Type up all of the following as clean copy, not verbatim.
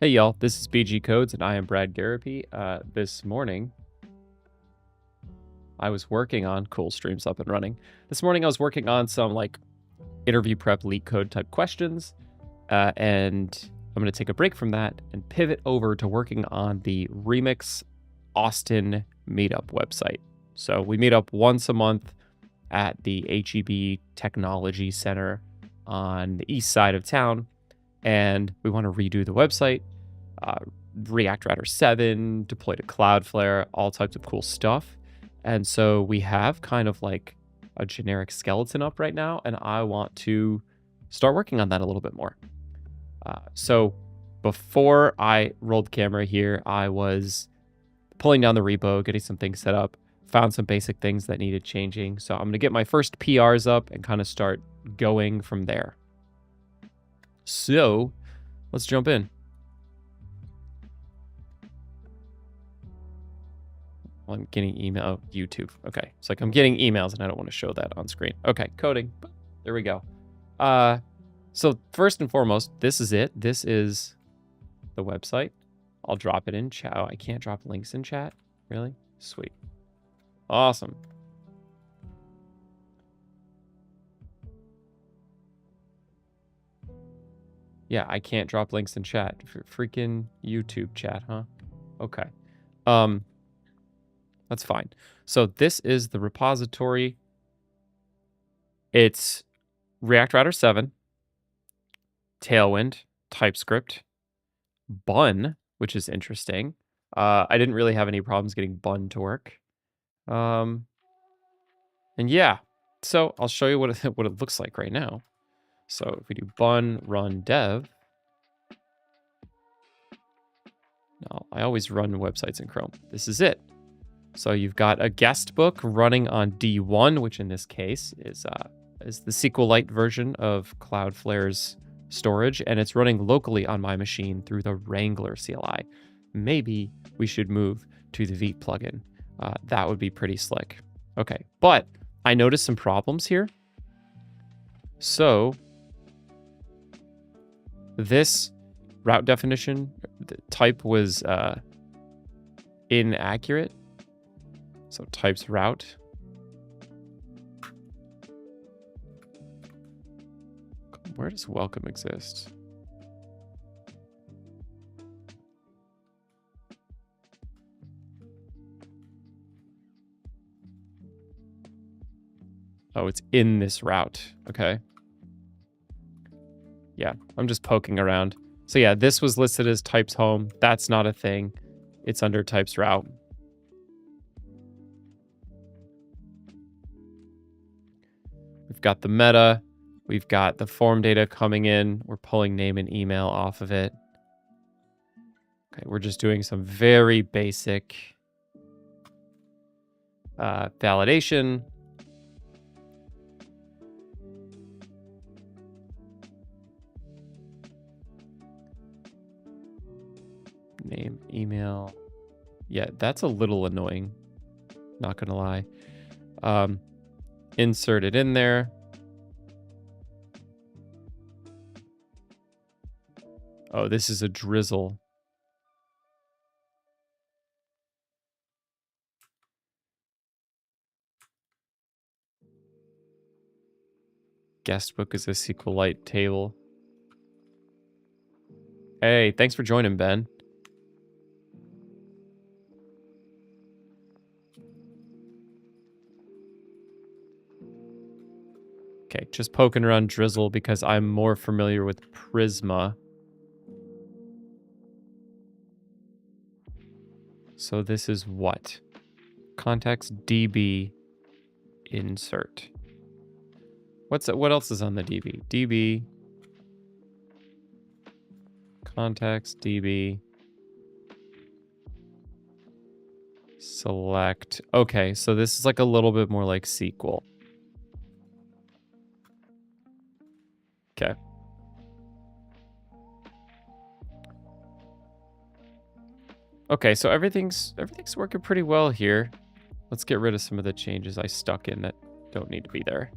Hey y'all, this is BG Codes and I am bradgarropy. This morning I was working on cool streams up and running. This morning I was working on some like interview prep leak code type questions, and I'm going to take a break from that and pivot over to working on the Remix Austin meetup website. So we meet up once a month at the HEB Technology Center on the east side of town, and we want to redo the website, React Router 7, deploy to Cloudflare, all types of cool stuff. And so we have kind of like a generic skeleton up right now, and I want to start working on that a little bit more. So before I rolled the camera here, I was pulling down the repo, getting some things set up, found some basic things that needed changing. So I'm going to get my first PRs up and kind of start going from there. So let's jump in. Well, I'm getting email. Oh, YouTube. Okay. It's like I'm getting emails and I don't want to show that on screen. Okay. Coding. There we go. So first and foremost, this is it. This is the website. I'll drop it in chat. Oh, I can't drop links in chat. Really? Sweet. Awesome. Yeah, I can't drop links in chat. Freaking YouTube chat, huh? Okay. That's fine. So this is the repository. It's React Router 7, Tailwind, TypeScript, Bun, which is interesting. I didn't really have any problems getting Bun to work. And yeah, so I'll show you what it looks like right now. So if we do bun run dev. No, I always run websites in Chrome. This is it. So you've got a guest book running on D1, which in this case is the SQLite version of Cloudflare's storage, and it's running locally on my machine through the Wrangler CLI. Maybe we should move to the Veep plugin. That would be pretty slick. Okay, but I noticed some problems here. So this route definition type was inaccurate. So types route. Where does welcome exist? Oh, it's in this route. Okay. Yeah, I'm just poking around. So yeah, this was listed as types home. That's not a thing. It's under types route. We've got the meta. We've got the form data coming in. We're pulling name and email off of it. Okay, we're just doing some very basic validation. Name, email. Yeah, that's a little annoying. Not gonna lie. Insert it in there. Oh, this is a drizzle. Guestbook is a SQLite table. Hey, thanks for joining, Ben. Okay, just poking around Drizzle because I'm more familiar with Prisma. So this is what? Context DB insert. What else is on the DB? DB context DB select. Okay, so this is like a little bit more like SQL. Okay. Okay, so everything's working pretty well here. Let's get rid of some of the changes I stuck in that don't need to be there.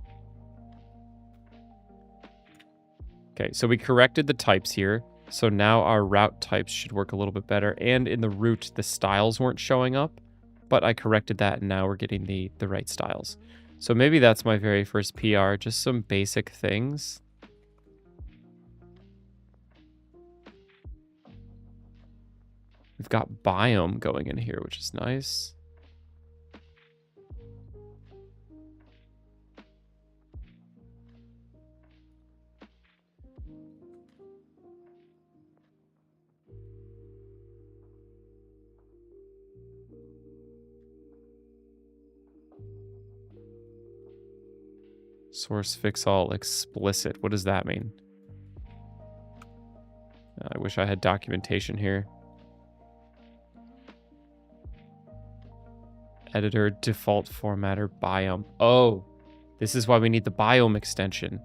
Okay, so we corrected the types here. So now our route types should work a little bit better. And in the route, the styles weren't showing up, but I corrected that and now we're getting the right styles. So maybe that's my very first PR, just some basic things. We've got biome going in here, which is nice. Source fix all explicit. What does that mean? I wish I had documentation here. Editor, default formatter, biome. Oh, this is why we need the biome extension.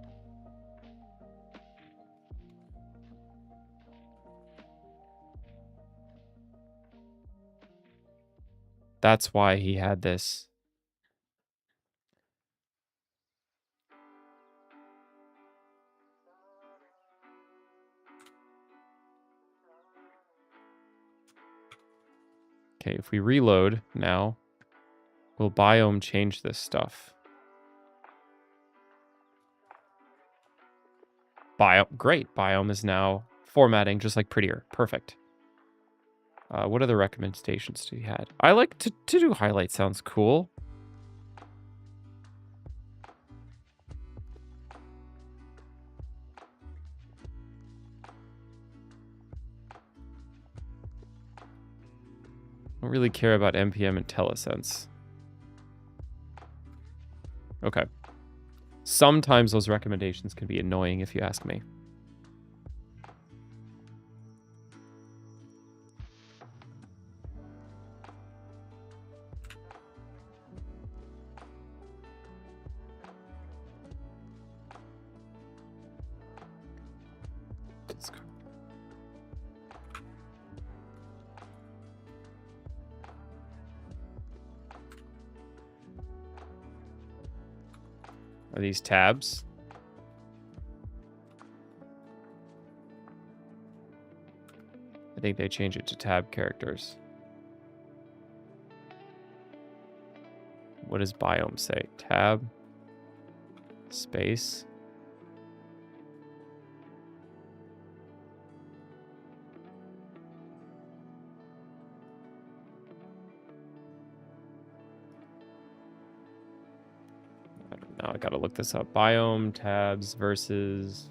That's why he had this. Okay, if we reload now, will biome change this stuff? Great. Biome is now formatting just like prettier. Perfect. What other recommendations do you had? I like to do highlight. Sounds cool. Don't really care about NPM and IntelliSense. Okay. Sometimes those recommendations can be annoying if you ask me. Are these tabs? I think they change it to tab characters. What does biome say? Tab, space. I don't know. I gotta look this up. Biome tabs versus.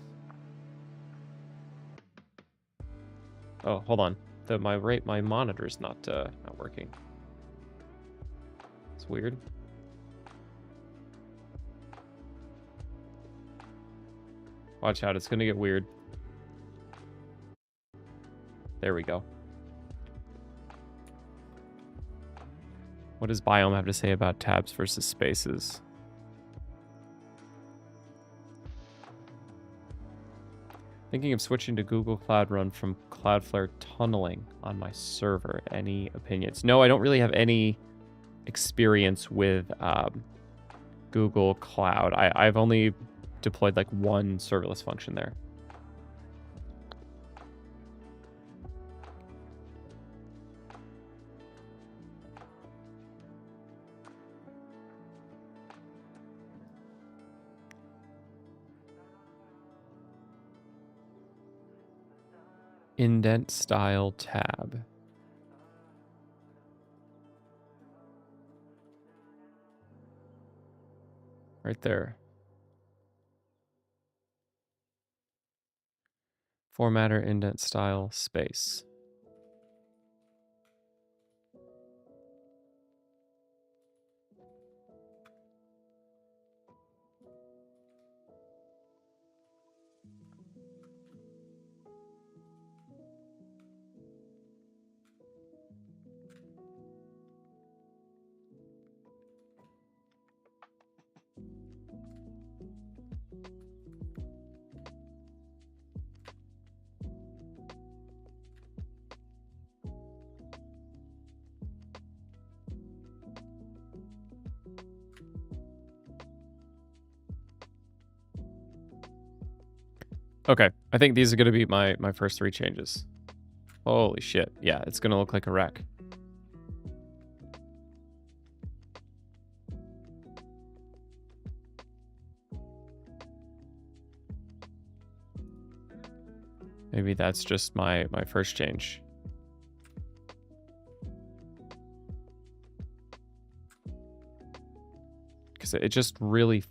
Oh, hold on. My monitor's not working. It's weird. Watch out, it's gonna get weird. There we go. What does biome have to say about tabs versus spaces? Thinking of switching to Google Cloud Run from Cloudflare tunneling on my server. Any opinions? No, I don't really have any experience with Google Cloud. I've only deployed like one serverless function there. Indent style tab. Right there. Formatter, indent style, space. Okay, I think these are going to be my first 3 changes. Holy shit. Yeah, it's going to look like a wreck. Maybe that's just my first change. Because it just really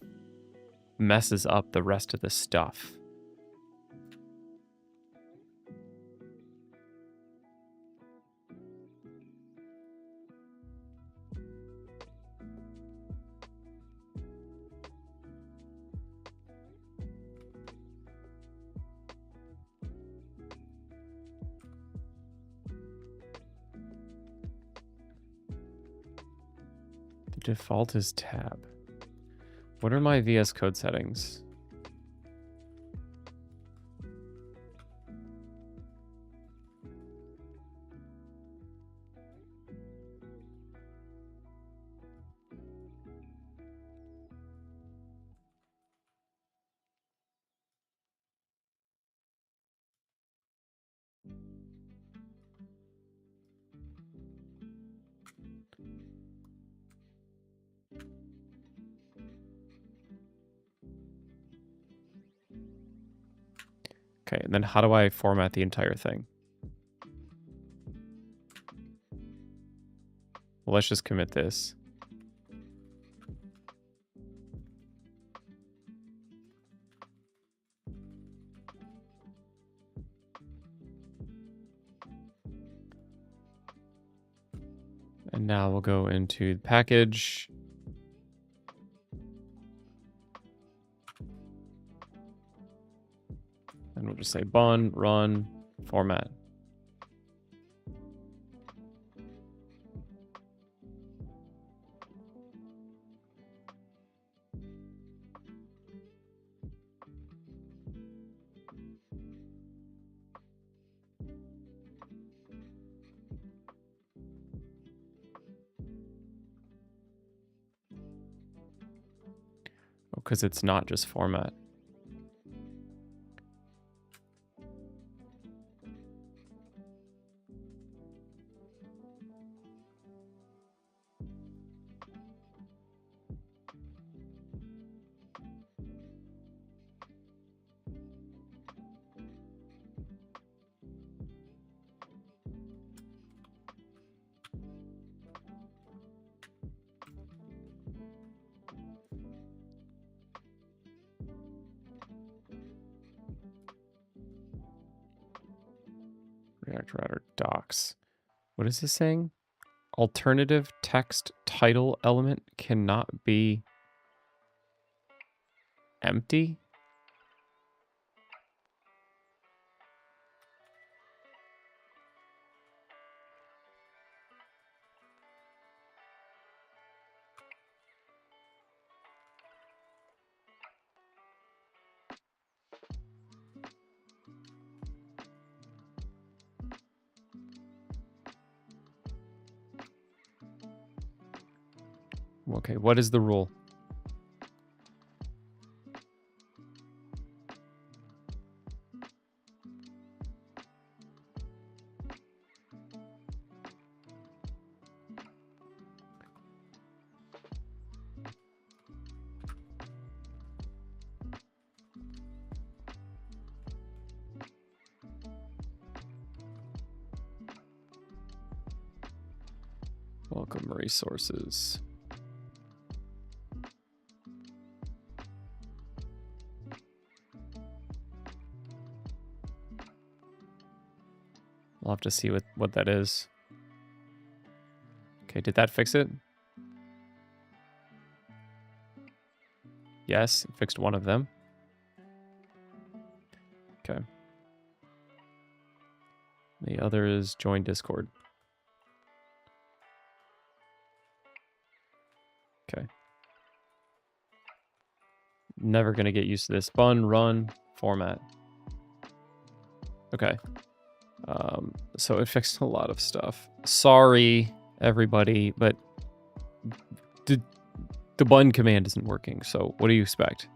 messes up the rest of the stuff. The default is tab. What are my VS Code settings? Okay, and then how do I format the entire thing? Well, let's just commit this. And now we'll go into the package. And we'll just say bun, run, format. Oh, because it's not just format. React Router docs. What is this saying? Alternative text title element cannot be empty? Okay, what is the rule? Welcome resources. We'll have to see what that is. Okay, did that fix it? Yes, it fixed one of them. Okay. The other is join Discord. Okay. Never gonna get used to this. Bun, run, format. Okay. So it fixed a lot of stuff. Sorry, everybody, but the bun command isn't working. So what do you expect?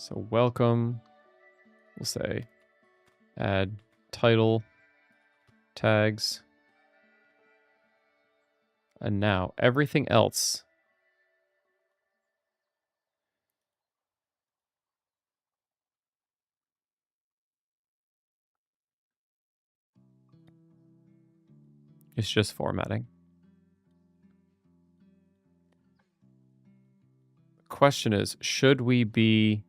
So welcome, we'll say add title tags. And now everything else is just formatting. The question is, should we be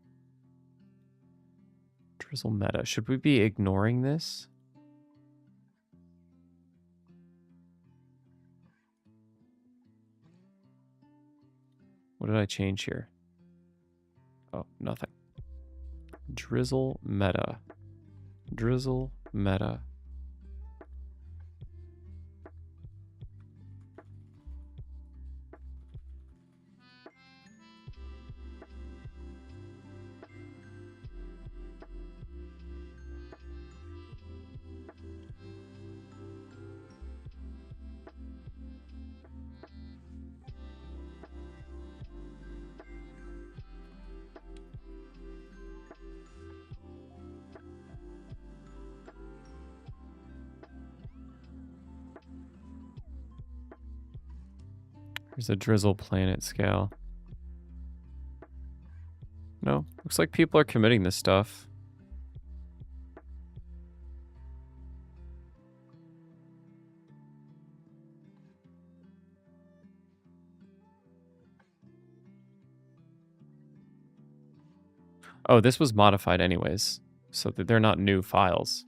drizzle meta? Should we be ignoring this? What did I change here? Oh, nothing. Drizzle meta. Drizzle meta. There's a drizzle planet scale. No, looks like people are committing this stuff. Oh, this was modified anyways, so that they're not new files.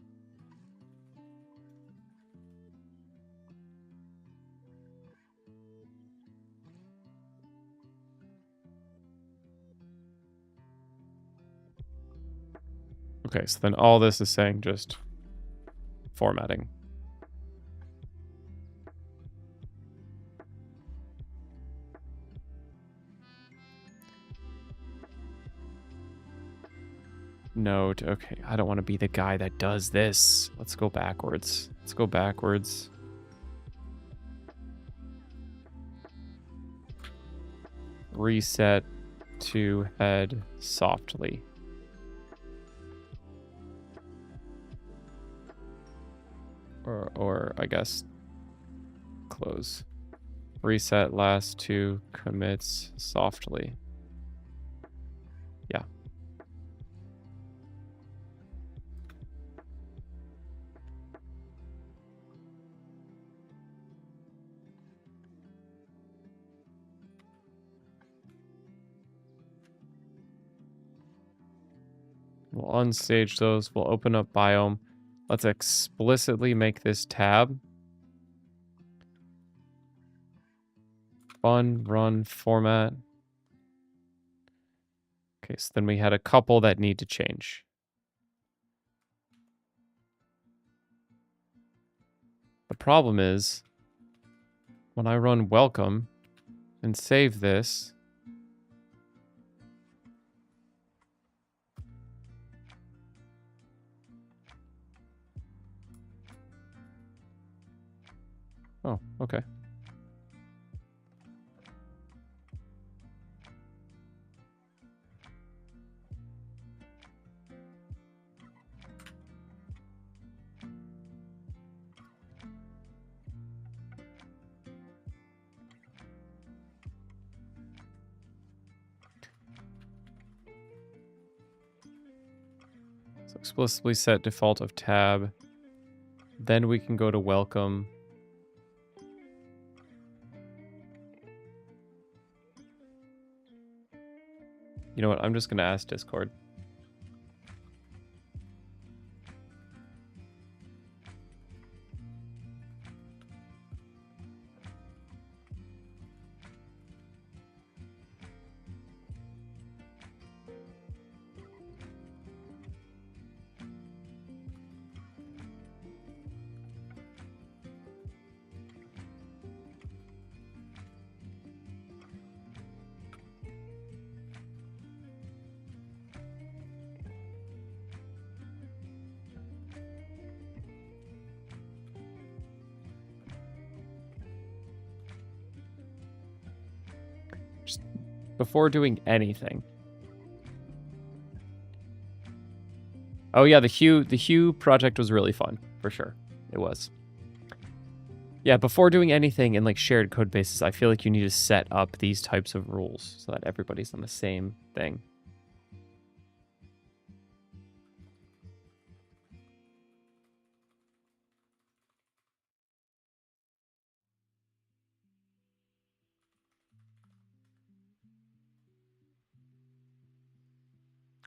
Okay, so then all this is saying just formatting. Note, okay, I don't want to be the guy that does this. Let's go backwards. Let's go backwards. Reset to head softly. Or I guess close. Reset last two commits softly. Yeah. We'll unstage those. We'll open up biome. Let's explicitly make this tab. Fun, run, format. Okay, so then we had a couple that need to change. The problem is, when I run welcome and save this, oh, okay. So explicitly set default of tab. Then we can go to welcome. You know what? I'm just going to ask Discord. Before doing anything, Oh yeah, the hue project was really fun, for sure. It was. Yeah, before doing anything in like shared code bases, I feel like you need to set up these types of rules so that everybody's on the same thing.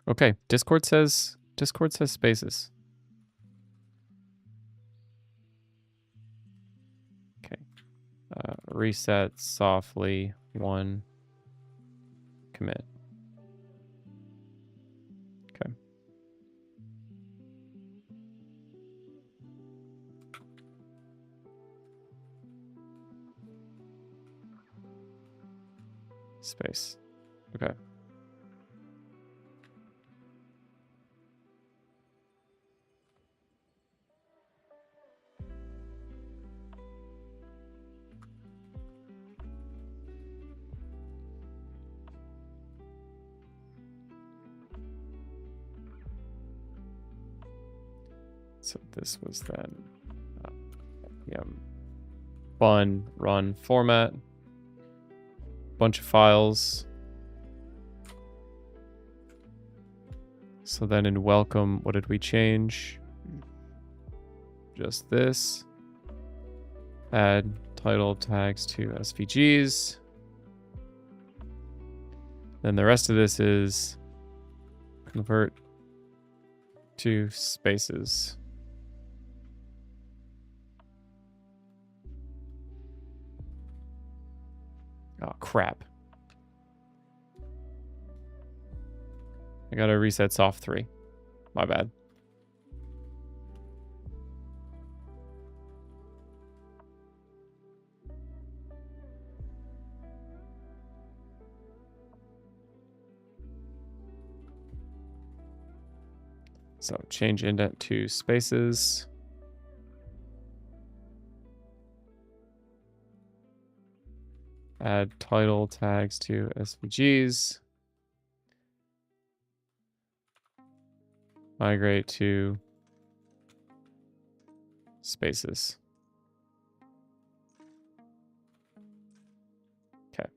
Okay, Discord says spaces. Okay. Reset softly 1 commit. Okay. Space. Okay. So this was then fun run format, bunch of files. So then in welcome, what did we change? Just this. Add title tags to SVGs. Then the rest of this is convert to spaces. Oh, crap. I gotta reset soft 3. My bad. So change indent to spaces. Add title tags to SVGs. Migrate to spaces. Okay.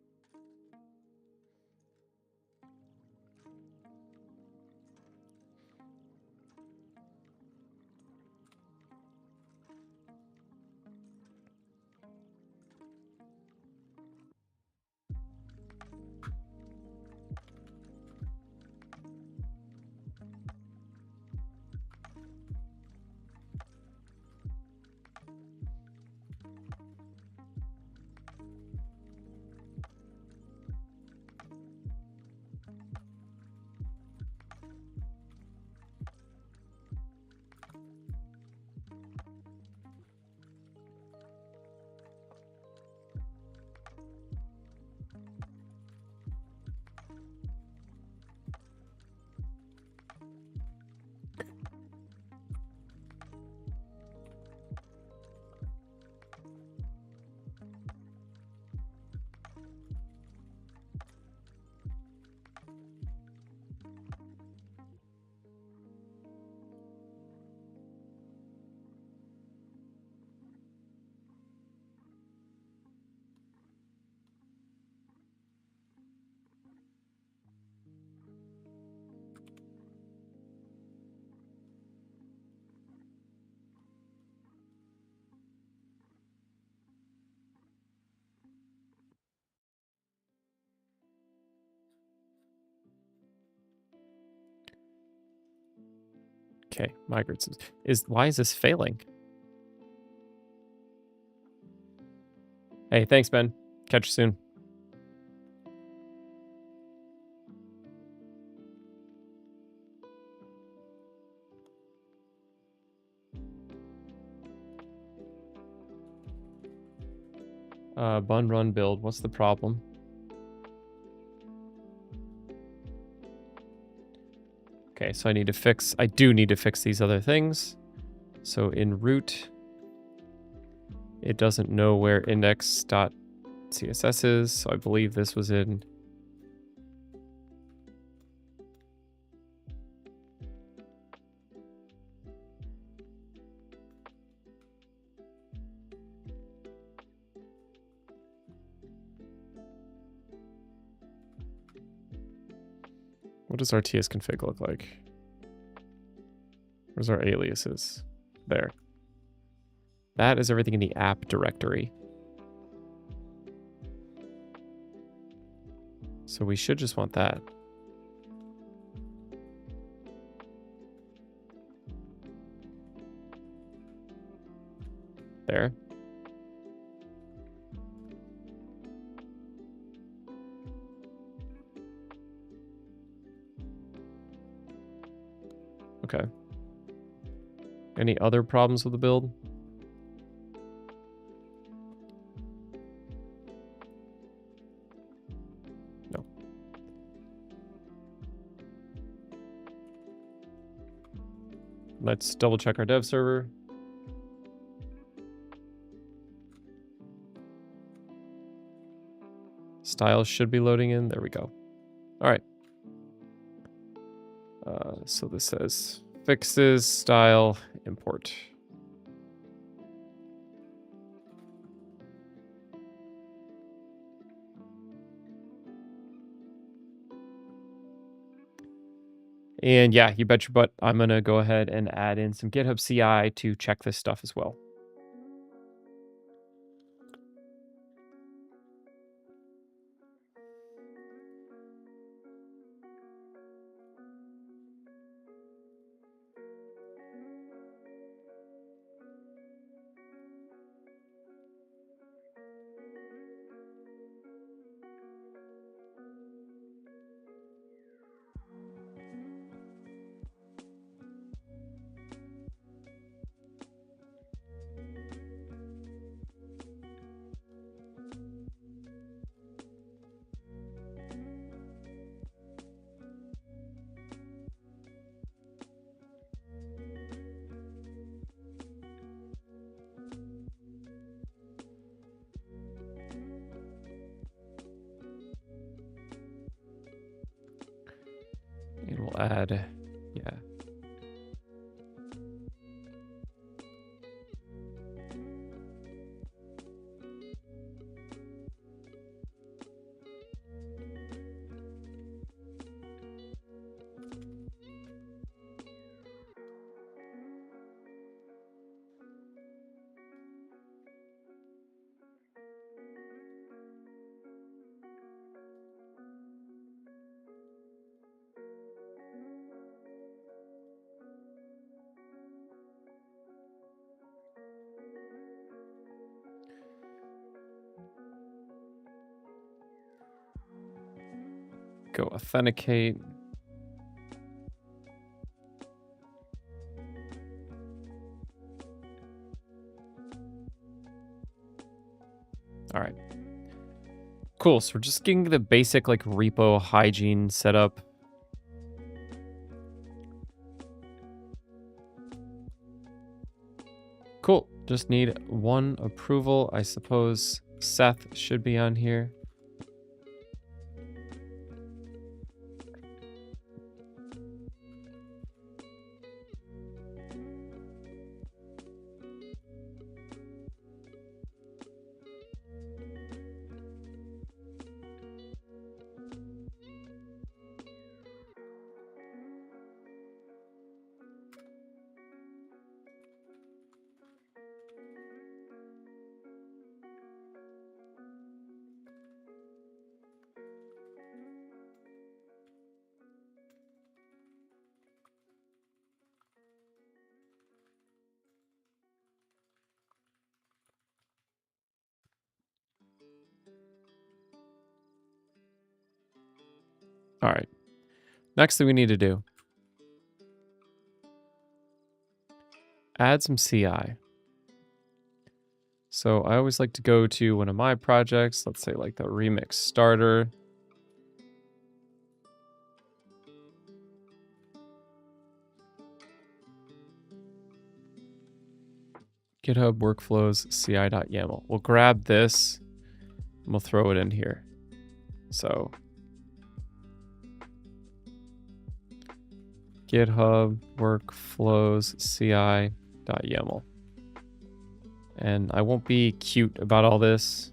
Okay, migrate. Why is this failing? Hey, thanks, Ben. Catch you soon. Bun run build. What's the problem? Okay, so I do need to fix these other things. So in root, it doesn't know where index.css is. So I believe this was in What does our TS config look like? Where's our aliases? There. That is everything in the app directory. So we should just want that. There. Okay. Any other problems with the build? No. Let's double check our dev server. Styles should be loading in. There we go. All right. So this says fixes style import. And yeah, you bet your butt, I'm going to go ahead and add in some GitHub CI to check this stuff as well. And we'll add, yeah. Go authenticate. All right. Cool. So we're just getting the basic like repo hygiene setup. Cool. Just need one approval. I suppose Seth should be on here. All right. Next thing we need to do. Add some CI. So I always like to go to one of my projects. Let's say like the remix starter. GitHub workflows ci.yaml. We'll grab this and we'll throw it in here. So GitHub workflows ci.yaml. And I won't be cute about all this.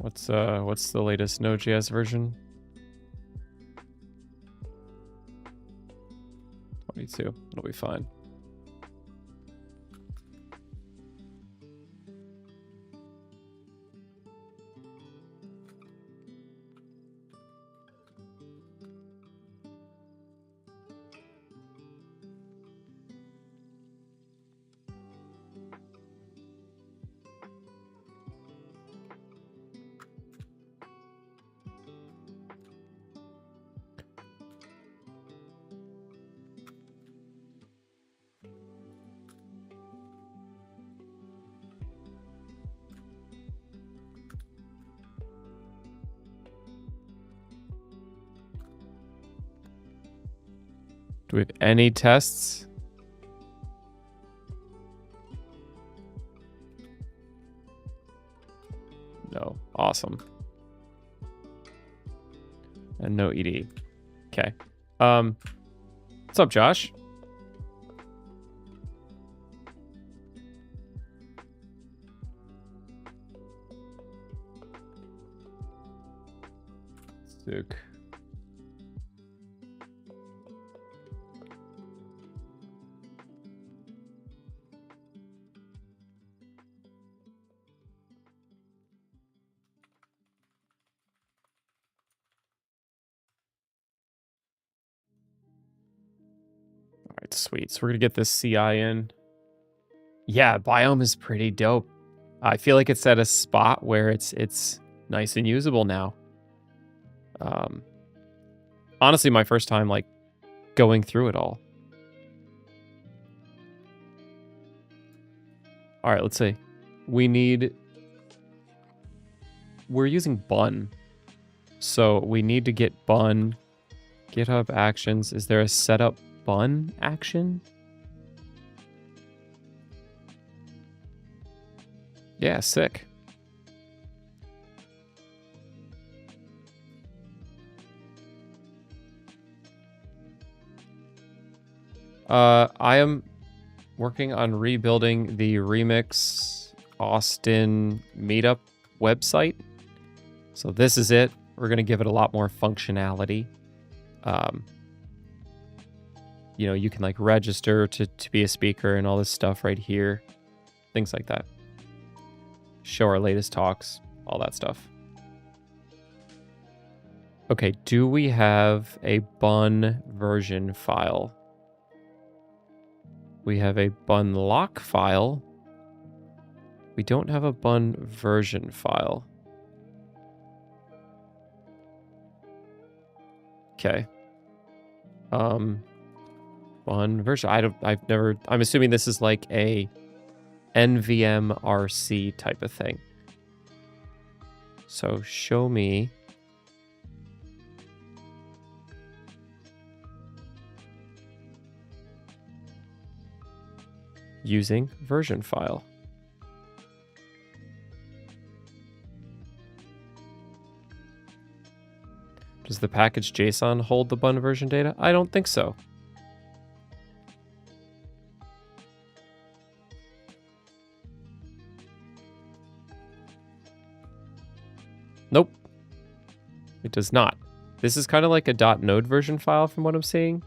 What's the latest Node.js version? 22. It'll be fine. Do we have any tests? No. Awesome. And no ED. Okay. What's up, Josh? Sick. All right, sweet. So we're gonna get this CI in. Yeah, biome is pretty dope. I feel like it's at a spot where it's nice and usable now. Honestly, my first time like going through it all. All right, let's see. We're using bun. So we need to get bun, GitHub actions. Is there a setup bun action? Yeah, sick. I am working on rebuilding the Remix Austin meetup website. So this is it. We're going to give it a lot more functionality. You know, you can like register to be a speaker and all this stuff right here. Things like that. Show our latest talks, all that stuff. Okay, do we have a bun version file? We have a bun lock file. We don't have a bun version file. Okay. Bun version. I'm assuming this is like a NVM RC type of thing. So show me. Using version file. Does the package JSON hold the bun version data? I don't think so. Nope. It does not. This is kind of like a .node version file from what I'm seeing.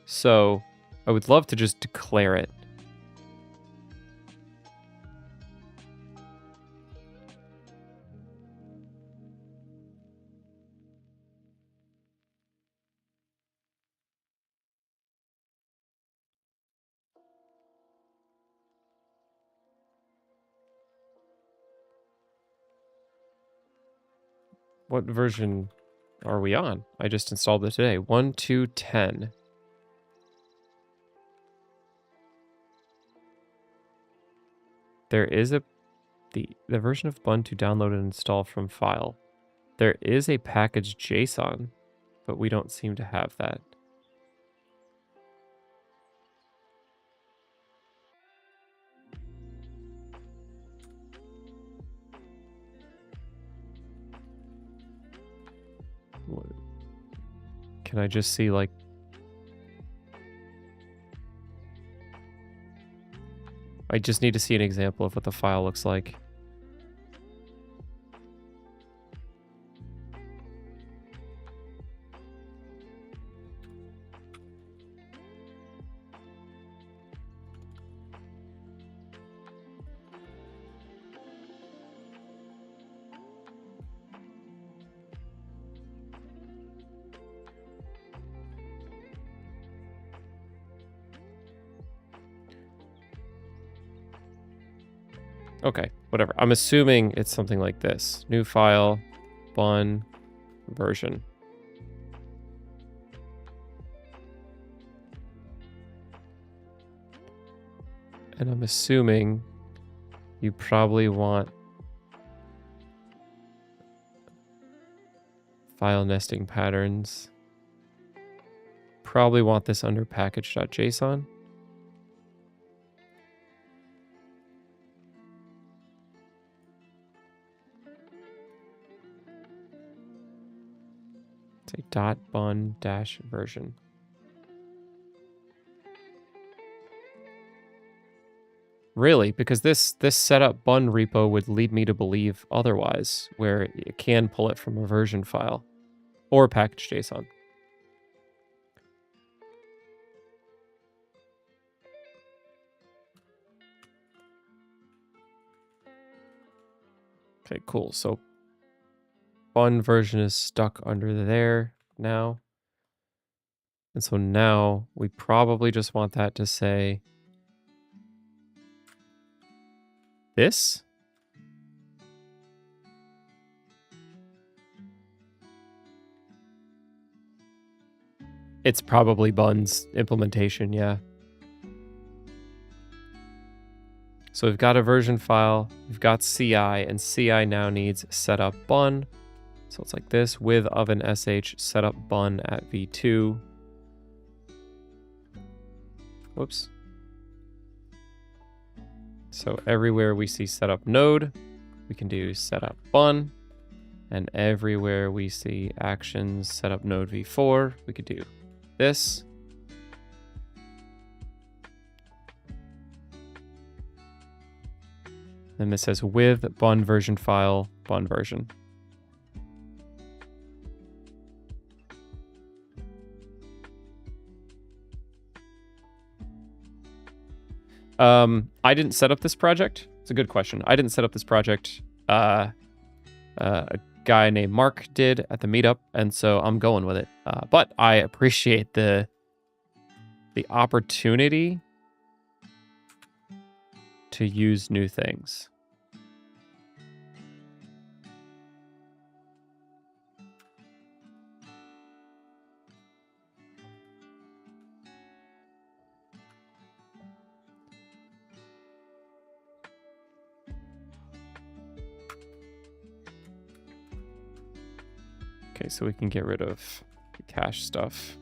So I would love to just declare it. What version are we on? I just installed it today. 1.2.10. There is the version of bun to download and install from file. There is a package JSON, but we don't seem to have that. Can I just see like I just need to see an example of what the file looks like. Okay, whatever. I'm assuming it's something like this. New file, bun, version. And I'm assuming you probably want file nesting patterns. Probably want this under package.json. Say dot bun dash version. Really? Because this setup bun repo would lead me to believe otherwise, where it can pull it from a version file or package.json. Okay, cool. So bun version is stuck under there now. And so now we probably just want that to say this. It's probably bun's implementation, yeah. So we've got a version file, we've got CI, and CI now needs setup bun. So it's like this with oven sh setup bun at v2. Whoops. So everywhere we see setup node, we can do setup bun. And everywhere we see actions setup node v4, we could do this. Then this says with bun version file, bun version. I didn't set up this project. It's a good question. I didn't set up this project. A guy named Mark did at the meetup, and so I'm going with it. But I appreciate the opportunity to use new things. Okay, so we can get rid of the cache stuff.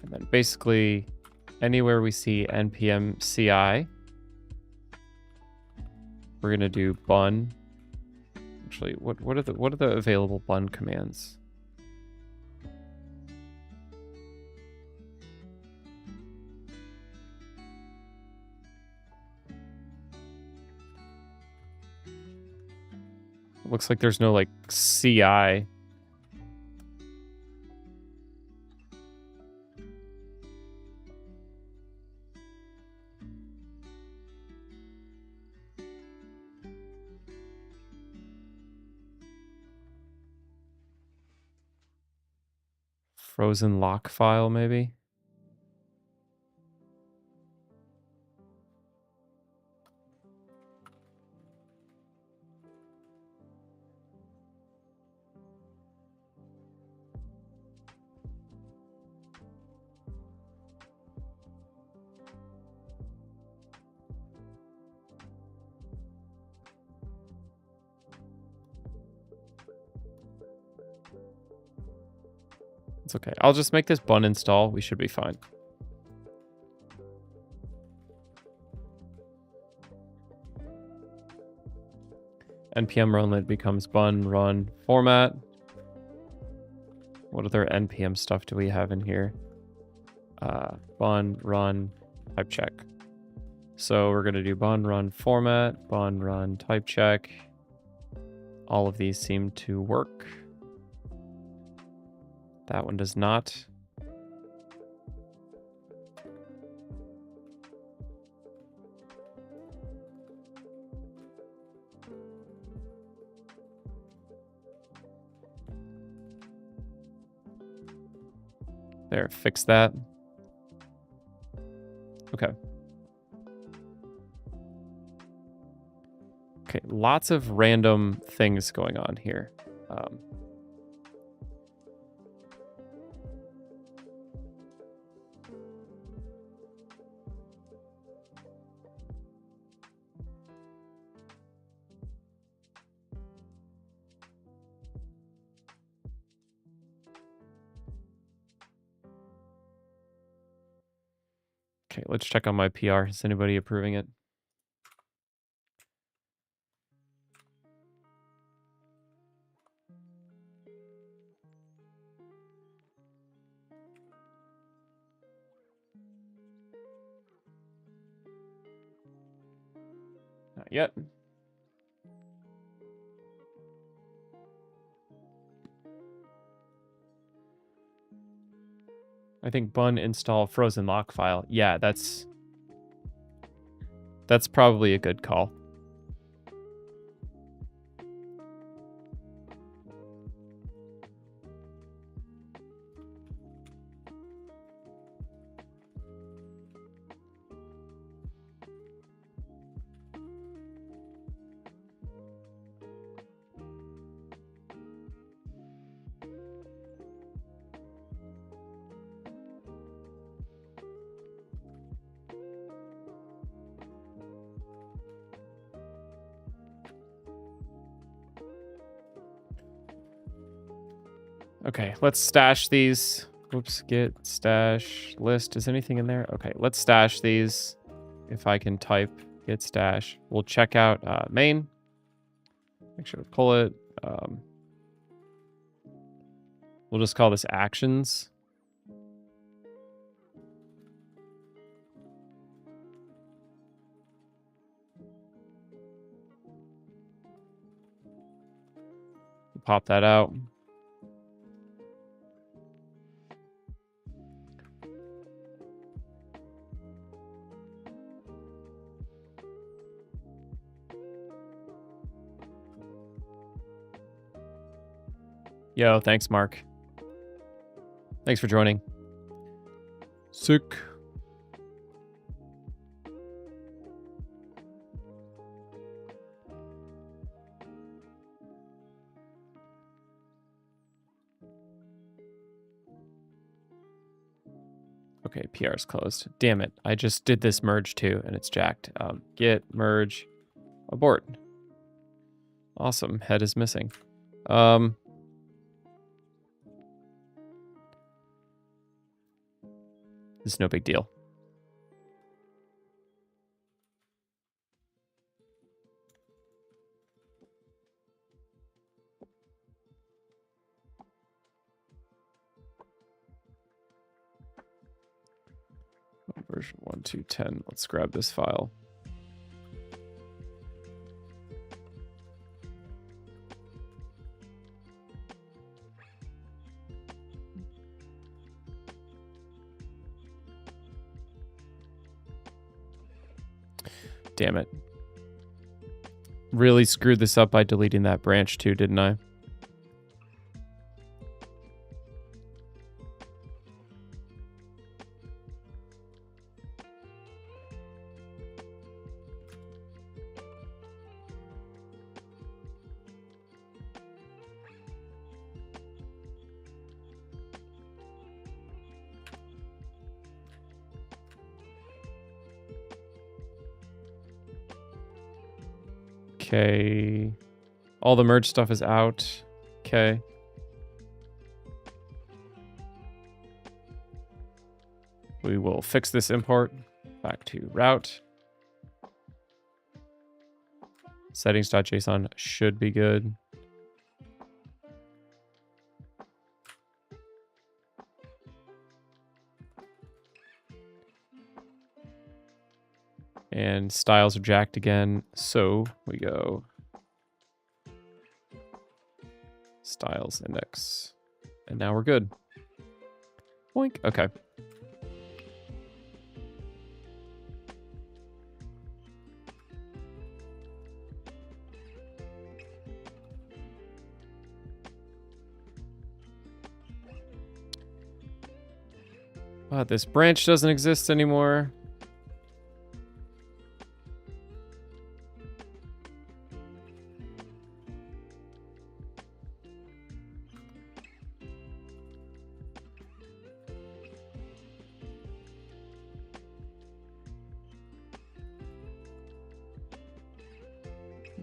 And then basically anywhere we see npm CI, we're gonna do bun. Actually, what are the available bun commands? Looks like there's no like CI. Frozen lock file, maybe? It's okay. I'll just make this bun install. We should be fine. npm runlet becomes bun run format. What other npm stuff do we have in here? Bun run type check. So we're going to do bun run format, bun run type check. All of these seem to work. That one does not. There, fix that. Okay. Okay, lots of random things going on here. Okay, let's check on my PR. Is anybody approving it? Not yet. I think bun install frozen lock file. Yeah, that's probably a good call. Okay, let's stash these. Whoops, get stash list. Is anything in there? Okay, let's stash these. If I can type get stash. We'll check out main. Make sure to pull it. We'll just call this actions. Pop that out. Yo, thanks, Mark. Thanks for joining. Sick. Okay, PR is closed. Damn it. I just did this merge too, and it's jacked. Git, merge, abort. Awesome. Head is missing. This is no big deal. Version 1.2.10. Let's grab this file. Damn it. Really screwed this up by deleting that branch too, didn't I? Okay. All the merge stuff is out. Okay. We will fix this import. Back to route. Settings.json should be good. And styles are jacked again. So we go styles index. And now we're good. Boink. Okay. But this branch doesn't exist anymore.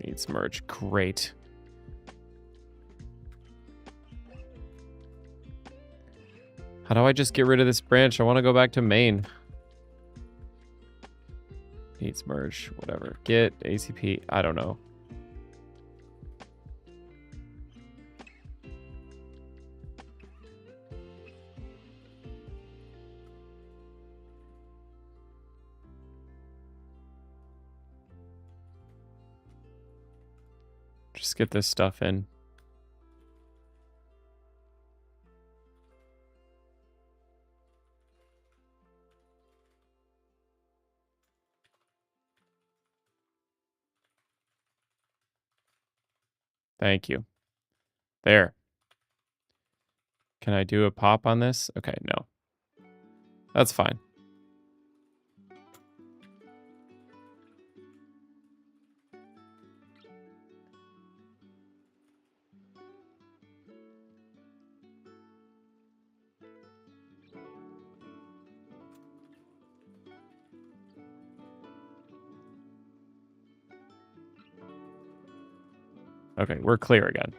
Needs merge. Great. How do I just get rid of this branch? I want to go back to main. Needs merge. Whatever. Get ACP. I don't know. Just get this stuff in. Thank you. There. Can I do a pop on this? Okay, no. That's fine. Okay, we're clear again.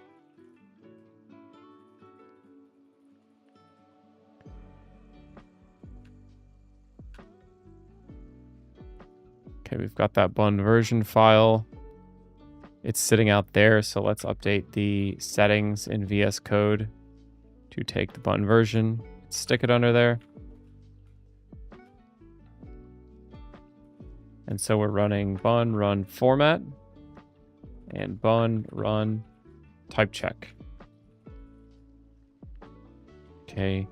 Okay, we've got that bun version file. It's sitting out there, so let's update the settings in VS Code to take the bun version, stick it under there. And so we're running bun run format and bun run type check. Okay,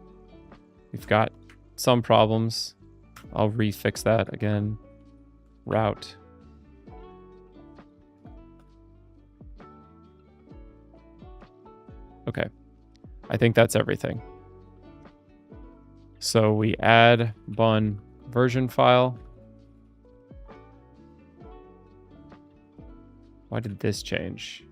we've got some problems. I'll refix that again. Route. Okay, I think that's everything. So we add bun version file. Why did this change?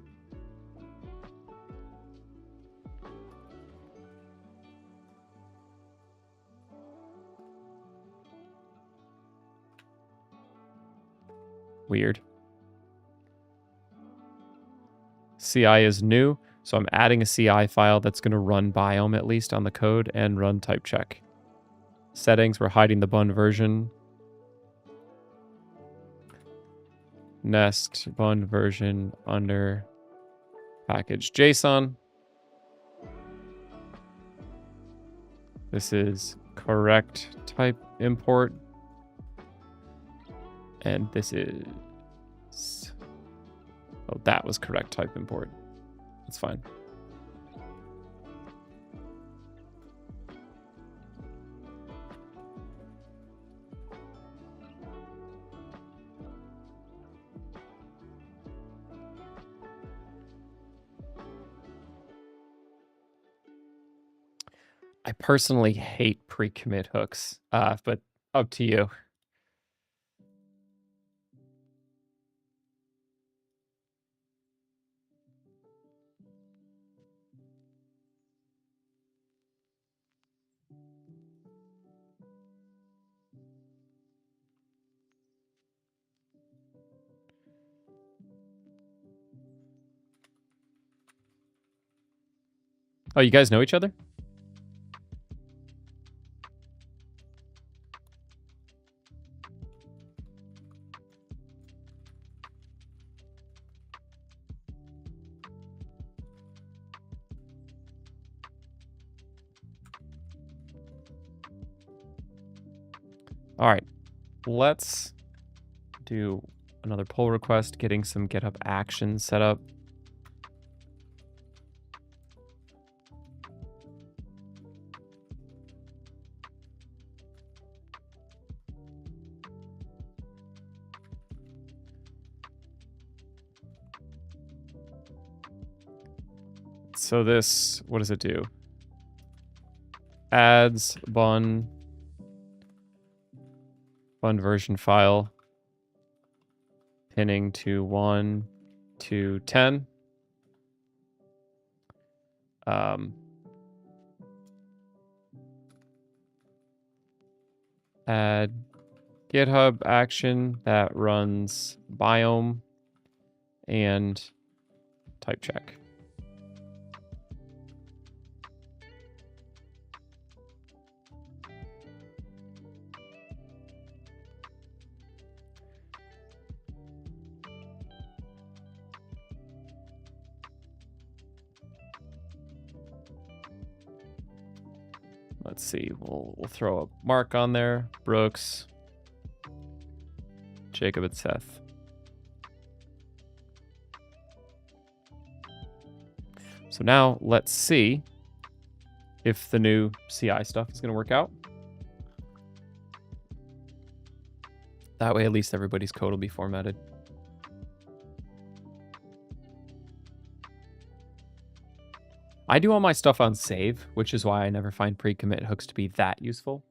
Weird. CI is new, so I'm adding a CI file that's going to run biome at least on the code and run type check. Settings, we're hiding the bun version. Nest bun version under package JSON. This is correct type import. And this is... Oh, that was correct type import. That's fine. I personally hate pre-commit hooks, but up to you. Oh, you guys know each other? All right, let's do another pull request, getting some GitHub actions set up. So this, what does it do? Adds bun version file, pinning to 1 to 10. Add GitHub action that runs biome and type check. Let's see, we'll throw a mark on there. Brooks, Jacob, and Seth. So now let's see if the new CI stuff is going to work out. That way, at least everybody's code will be formatted. I do all my stuff on save, which is why I never find pre-commit hooks to be that useful.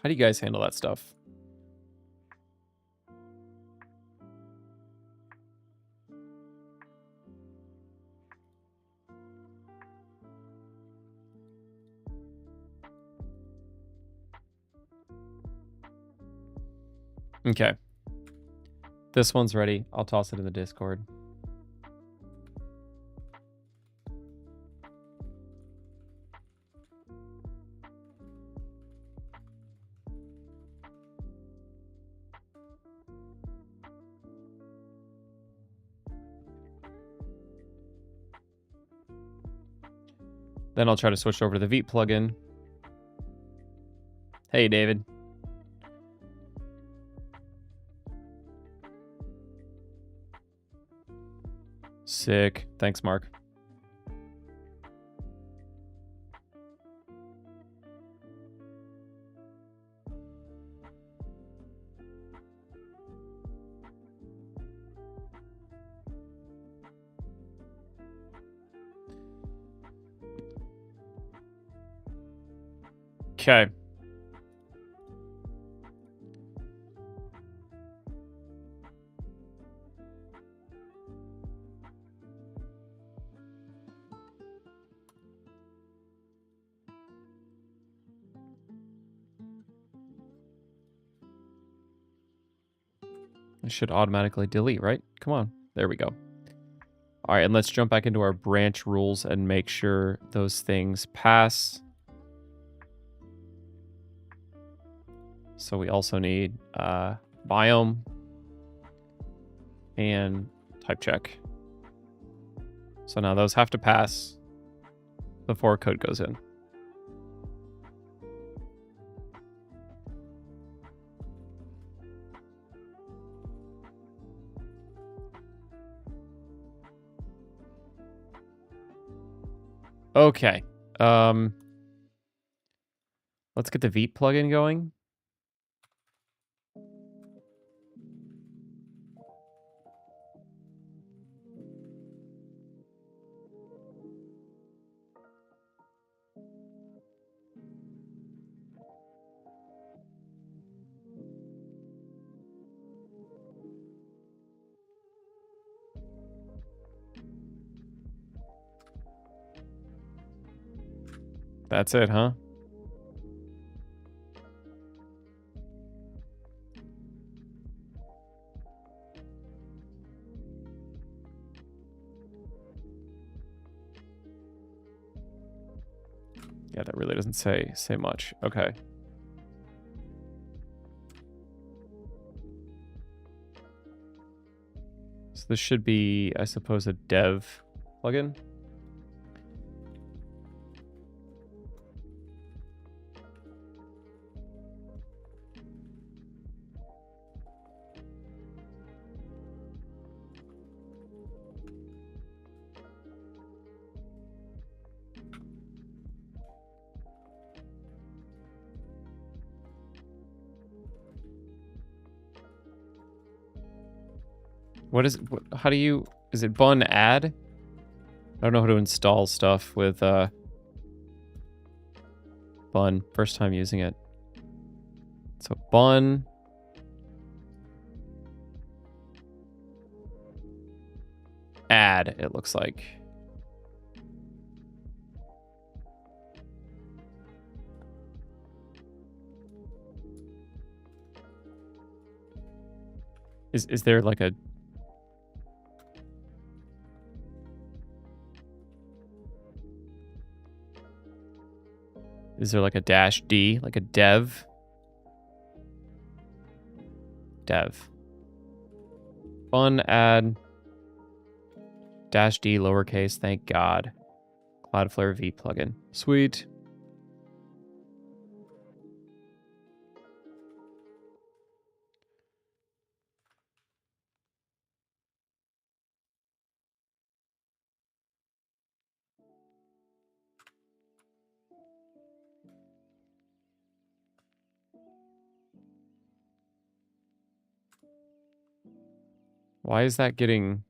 How do you guys handle that stuff? Okay. This one's ready. I'll toss it in the Discord. Then I'll try to switch over to the Veep plugin. Hey, David. Sick. Thanks, Mark. Okay. It should automatically delete, right? Come on. There we go. All right, and let's jump back into our branch rules and make sure those things pass. So we also need biome and type check. So now those have to pass before code goes in. Okay. Let's get the Veep plugin going. That's it, huh? Yeah, that really doesn't say much. Okay. So this should be, I suppose, a dev plugin. What is, how do you, is it bun add? I don't know how to install stuff with bun, first time using it. So bun. Add, it looks like. Is there like a... Is there like a -d, like a dev? Dev. Fun add -d lowercase, thank God. Cloudflare V plugin. Sweet. Why is that getting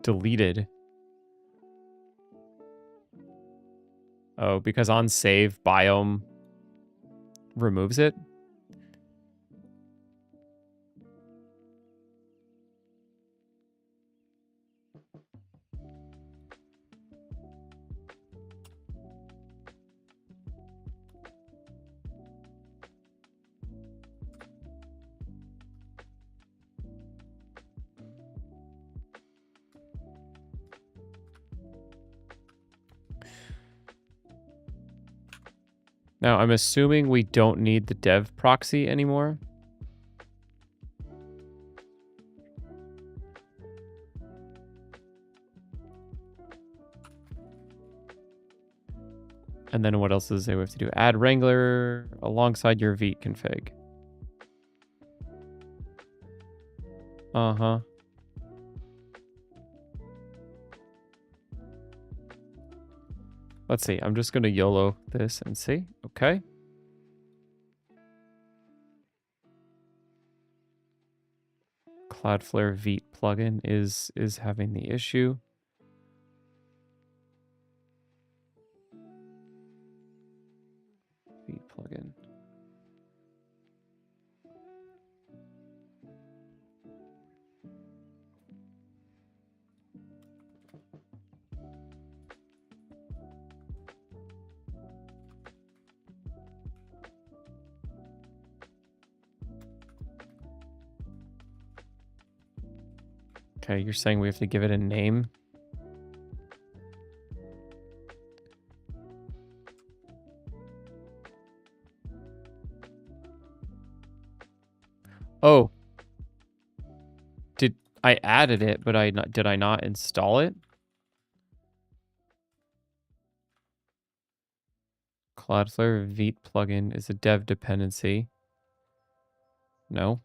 deleted? Oh, because on save biome removes it? Now, I'm assuming we don't need the dev proxy anymore. And then what else does it say we have to do? Add Wrangler alongside your Vite config. Uh-huh. Let's see. I'm just going to YOLO this and see. Okay. Cloudflare Vite plugin is having the issue. Vite plugin. Okay, you're saying we have to give it a name? Oh. I added it, but did I not install it? Cloudflare Vite plugin is a dev dependency. No.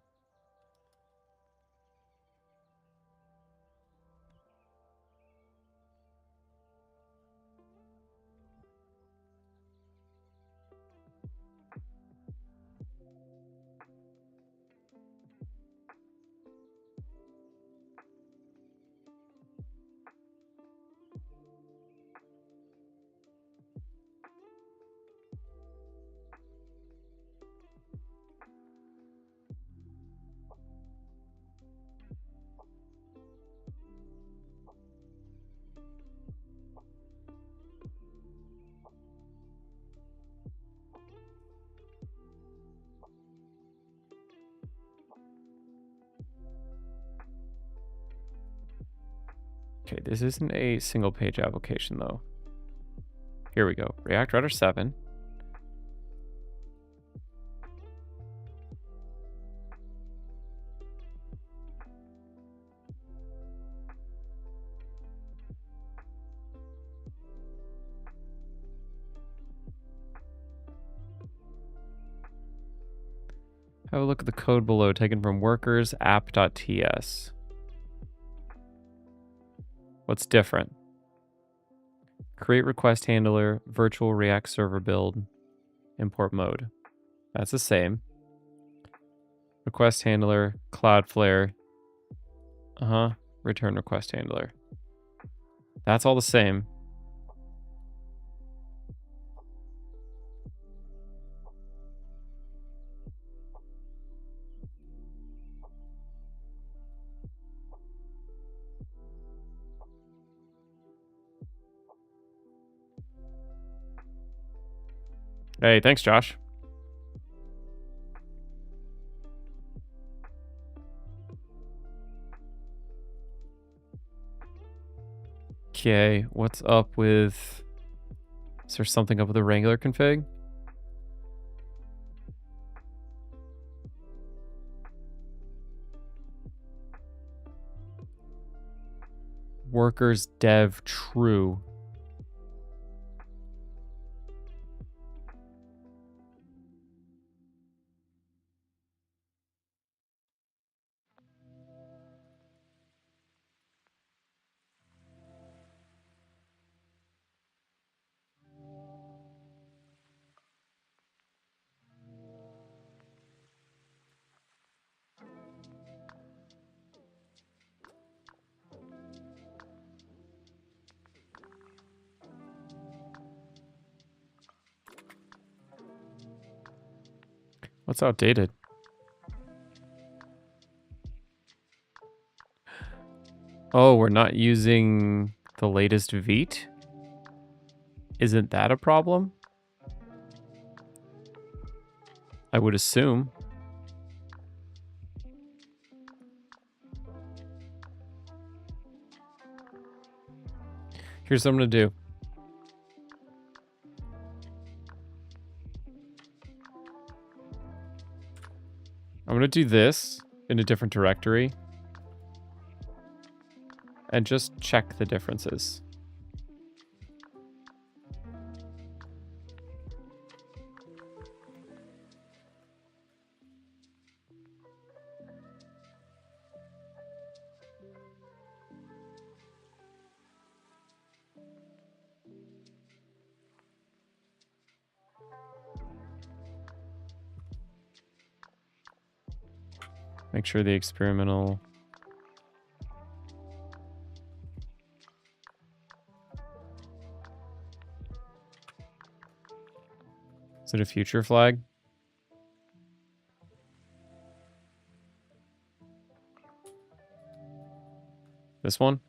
Okay, this isn't a single page application though. Here we go. React Router 7. Have a look at the code below, taken from workers app.ts. What's different? Create request handler, virtual React server build, import mode. That's the same. Request handler, Cloudflare. Return request handler. That's all the same. Hey, thanks, Josh. Okay, what's up with... Is there something up with the Wrangler config? Workers dev true. What's outdated? Oh, we're not using the latest Vite? Isn't that a problem? I would assume. Here's what I'm gonna do. I'm gonna do this in a different directory and just check the differences. Make sure the experimental... Is it a future flag? This one?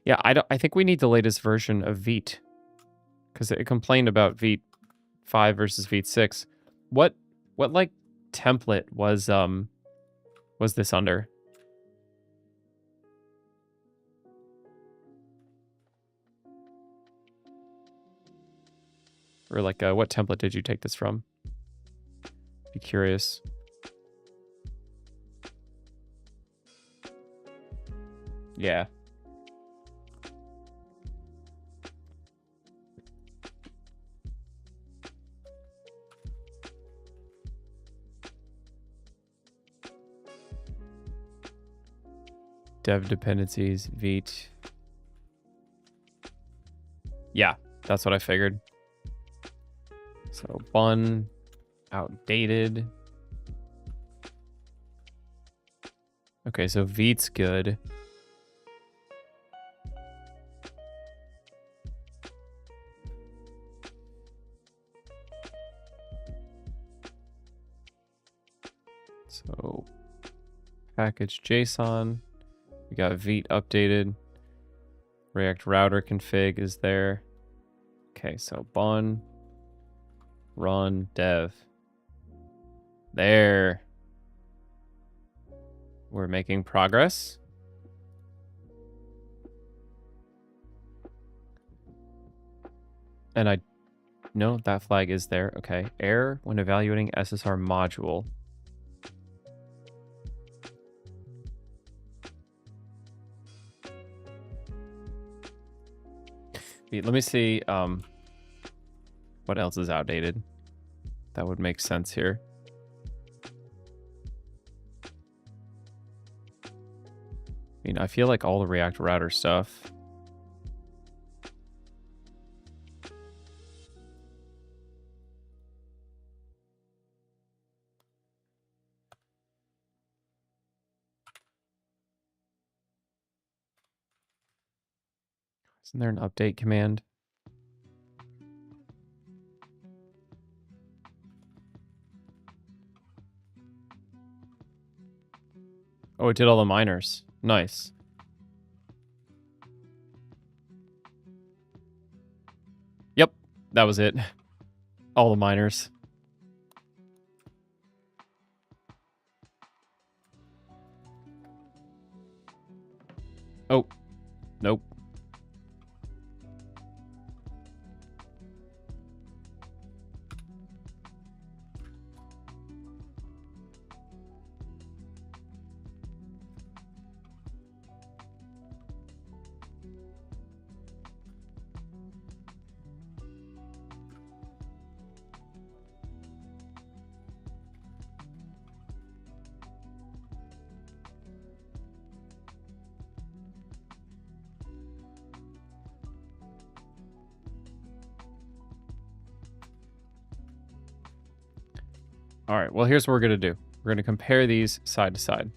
Yeah, I think we need the latest version of Vite. Because it complained about Vite 5 versus Vite 6. What like template was this under? Or like what template did you take this from? Be curious. Yeah. Dev dependencies, Vite. Yeah, that's what I figured. So bun, outdated. Okay, so Vite's good. So package JSON. We got Vite updated. React router config is there. Okay, so bun, run, dev. There. We're making progress. And no, that flag is there. Okay, error when evaluating SSR module. Let me see what else is outdated. That would make sense here. I mean, I feel like all the React router stuff. Isn't there an update command? Oh, it did all the minors. Nice. that was it. All the miners. Oh, nope. All right, well, here's what we're going to do. We're going to compare these side to side.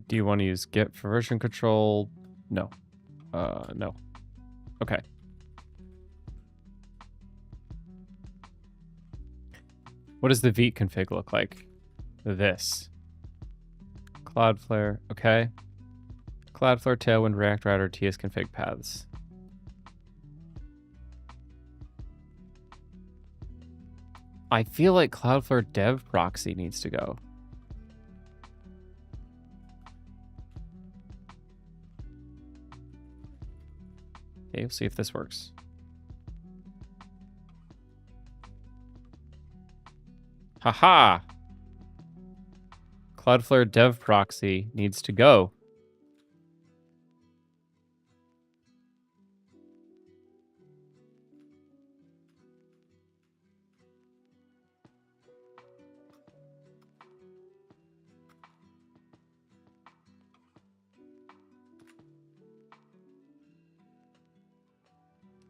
Do you want to use Git for version control? No. No. Okay. What does the Vite config look like? This. Cloudflare, okay. Cloudflare, Tailwind, React Router, TS config paths. I feel like Cloudflare dev proxy needs to go. Okay, we'll see if this works. Haha! Cloudflare dev proxy needs to go.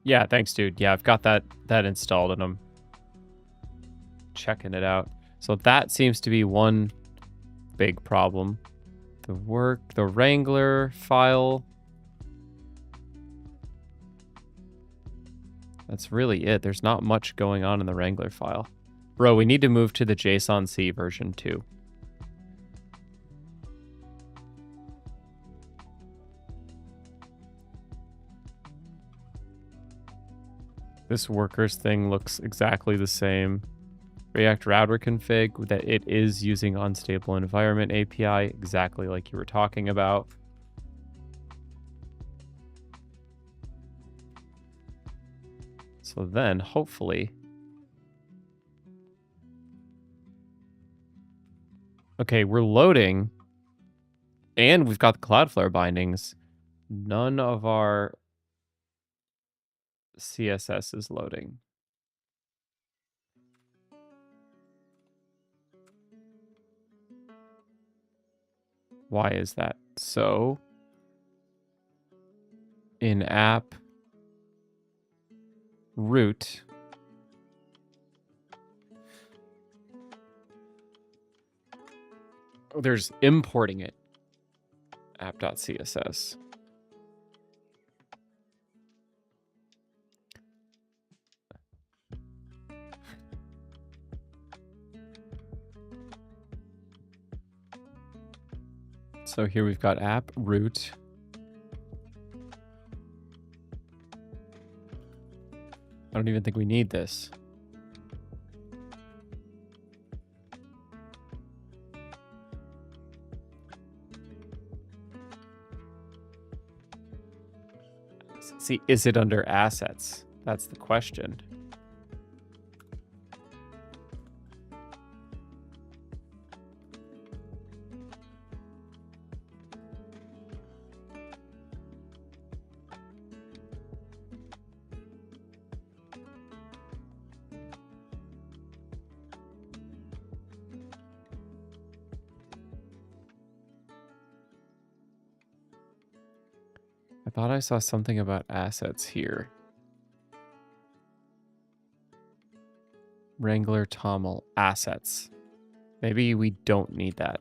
Yeah, thanks, dude. Yeah, I've got that installed and I'm checking it out. So that seems to be one big problem. The Wrangler file. That's really it. There's not much going on in the Wrangler file. Bro, we need to move to the JSON-C version 2. This workers thing looks exactly the same. React Router config, that it is using unstable environment API, exactly like you were talking about. So then, hopefully... Okay, we're loading, and we've got the Cloudflare bindings. None of our CSS is loading. Why is that? So, in app root, there's importing it. app.css. So here we've got app root. I don't even think we need this. See, is it under assets? That's the question. I thought I saw something about assets here. Wrangler Toml assets. Maybe we don't need that.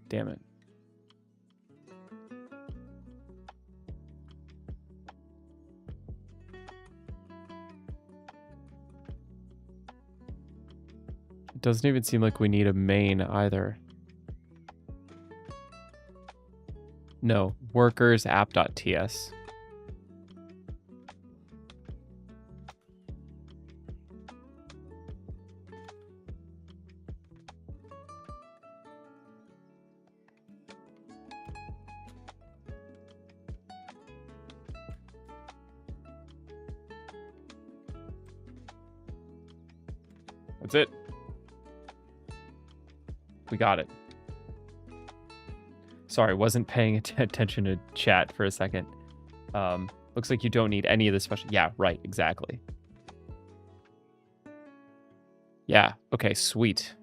Damn it. doesn't even seem like we need a main either. No, workers app.ts. That's it. We got it. Sorry, wasn't paying attention to chat for a second. Looks like you don't need any of the special... Yeah, right, exactly. Yeah, okay, sweet.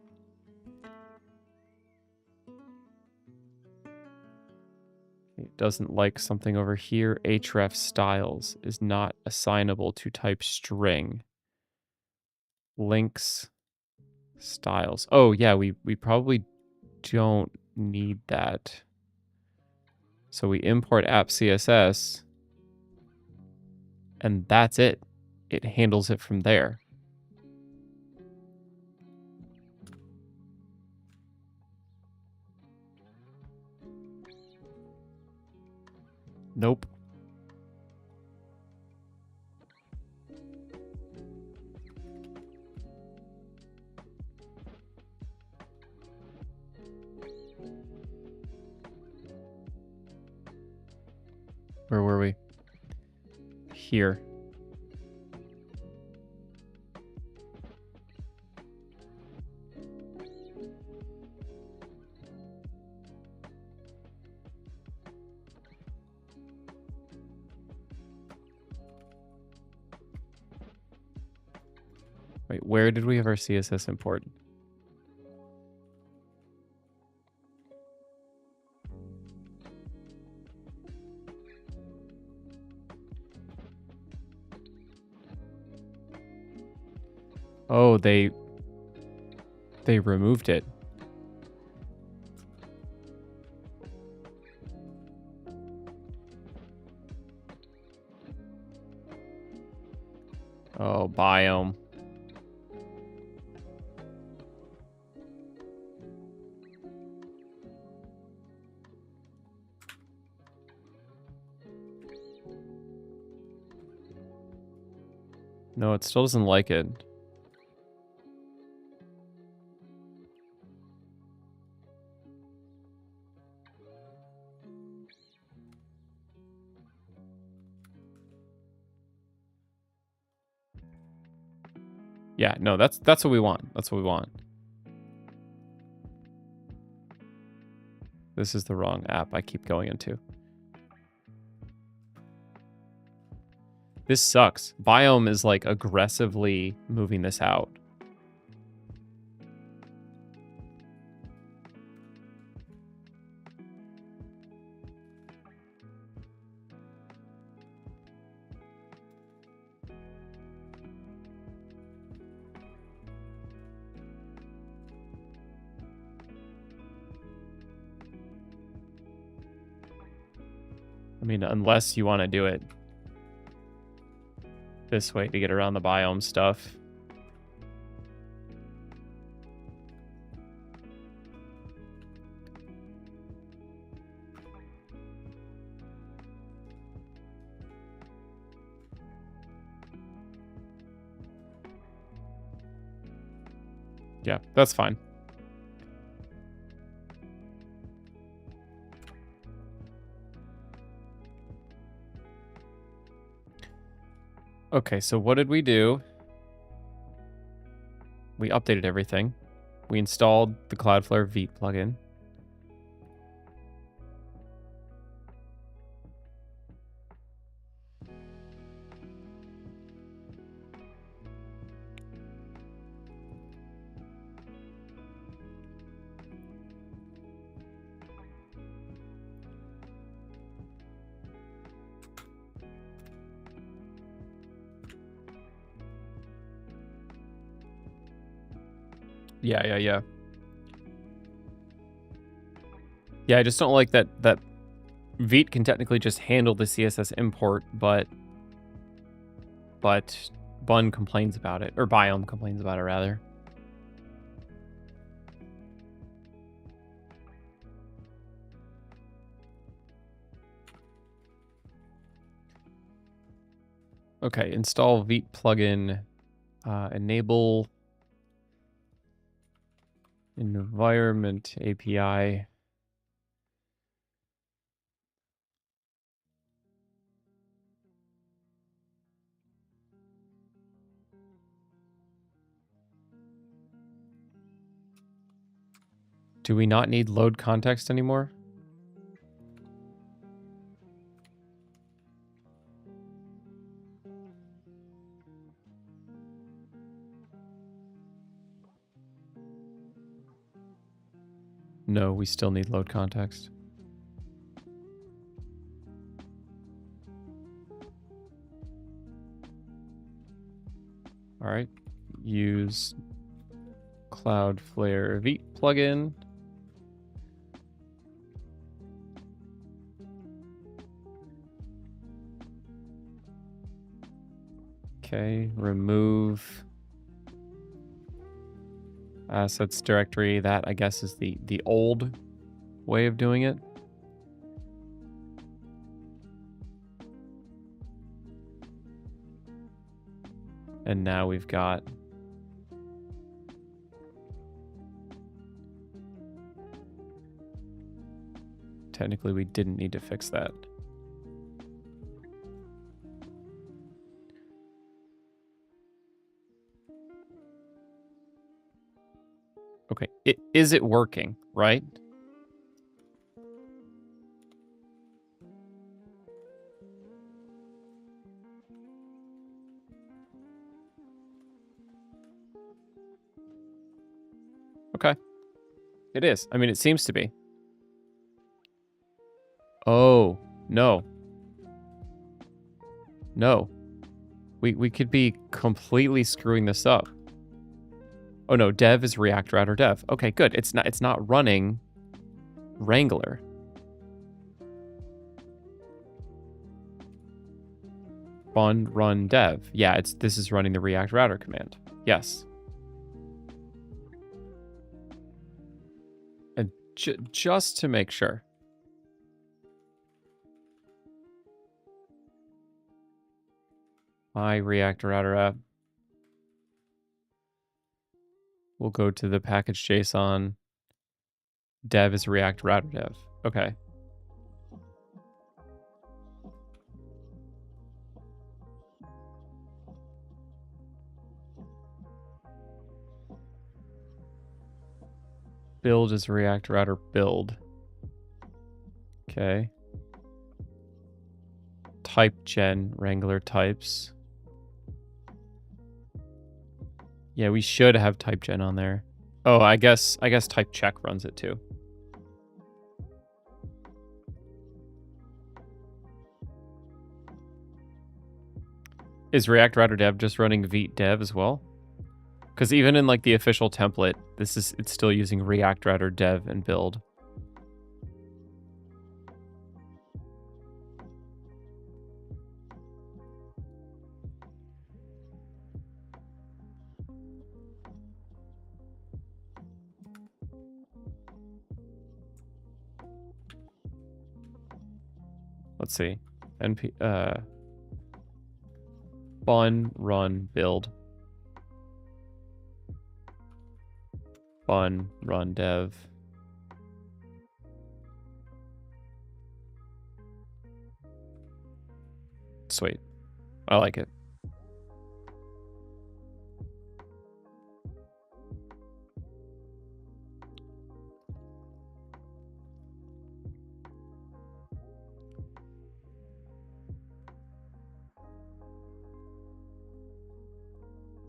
It doesn't like something over here. href styles is not assignable to type string. Links styles. Oh, yeah, we probably don't need that. So we import app CSS, and that's it. It handles it from there. Nope. Where were we? Here. Wait, where did we have our CSS import? Oh, they removed it. Oh, biome. No, it still doesn't like it. Yeah, no, that's what we want. That's what we want. This is the wrong app I keep going into. This sucks. Biome is like aggressively moving this out. I mean, unless you want to do it this way to get around the biome stuff. Yeah, that's fine. Okay, so what did we do? We updated everything. We installed the Cloudflare Vite plugin. Yeah. Yeah, I just don't like that Vite can technically just handle the CSS import, but Bun complains about it, or Biome complains about it rather. Okay, install Vite plugin, enable environment API. Do we not need load context anymore? No, we still need load context. All right, use Cloudflare Vite plugin. Okay, remove assets directory. That, I guess, is the old way of doing it. And now we've got technically we didn't need to fix that. Okay, is it working, right? Okay. It is. I mean, it seems to be. Oh, no. No. We could be completely screwing this up. Oh no, dev is React router dev. Okay, good. It's not running Wrangler. Run dev. Yeah, this is running the React router command. Yes. And just to make sure. My React router app. We'll go to the package JSON. Dev is React router dev. Okay. Build is React router build. Okay. Type gen, Wrangler types. Yeah, we should have type gen on there. Oh, I guess type check runs it too. Is React router dev just running Vite dev as well? Because even in like the official template, it's still using React router dev and build. Let's see. Bun run build. Bun run dev. Sweet. I like it.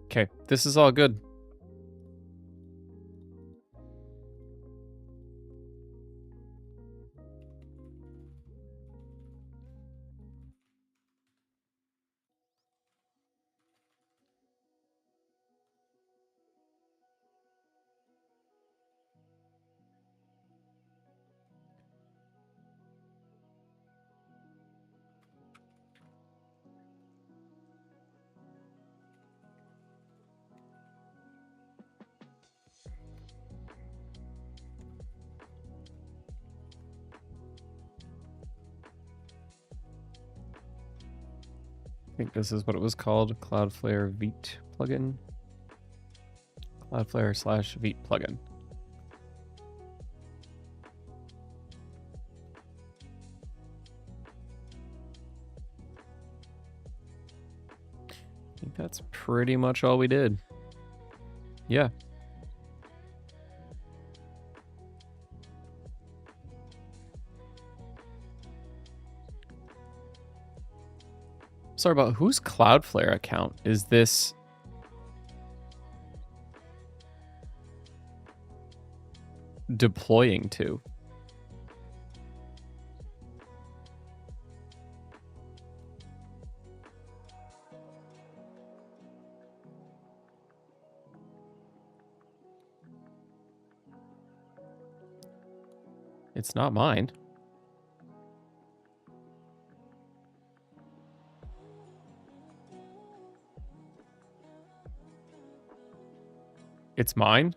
Okay, this is all good. think this is what it was called, Cloudflare Vite plugin. Cloudflare / Vite plugin. I think that's pretty much all we did. Yeah. Sorry about whose Cloudflare account is this? Deploying to? It's not mine. It's mine?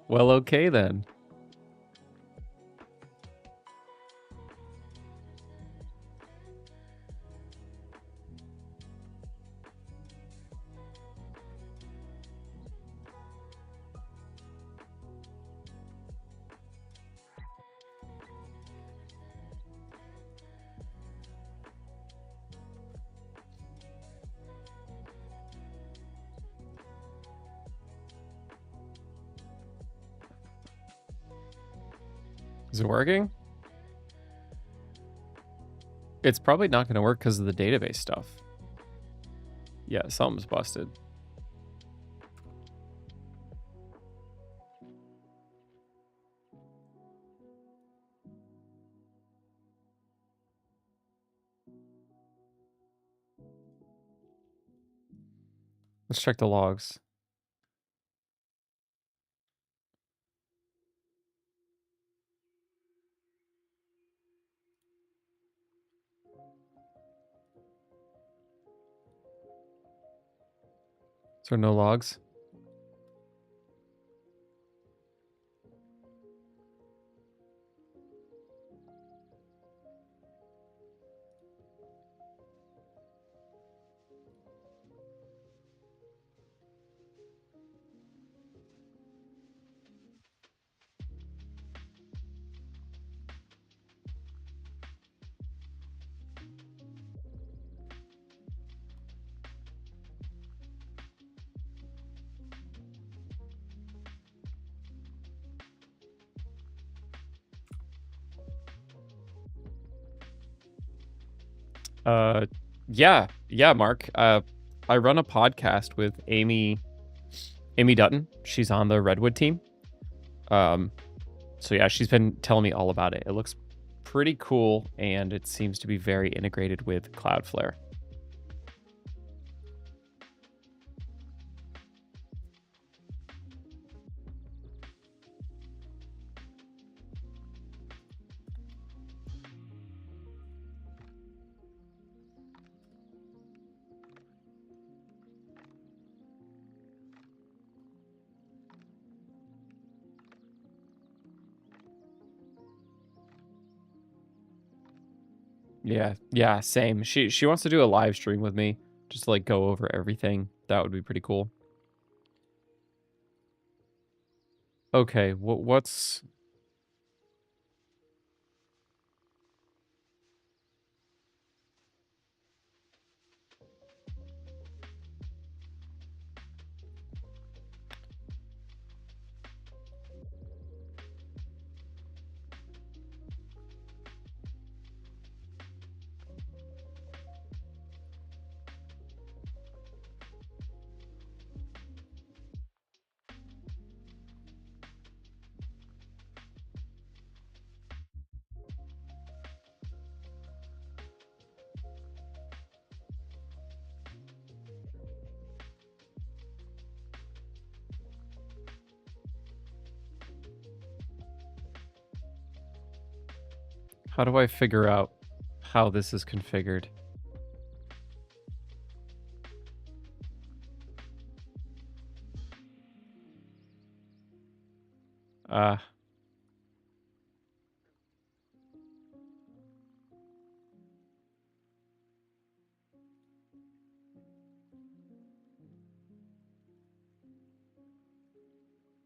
Well, okay then. Is it working? It's probably not going to work because of the database stuff. Yeah, something's busted. Let's check the logs. Is there no logs? Yeah, Mark. I run a podcast with Amy Dutton. She's on the Redwood team. So yeah, she's been telling me all about it. It looks pretty cool, and it seems to be very integrated with Cloudflare. Yeah, same. She wants to do a live stream with me, just to, like, go over everything. That would be pretty cool. Okay, what's... How do I figure out how this is configured?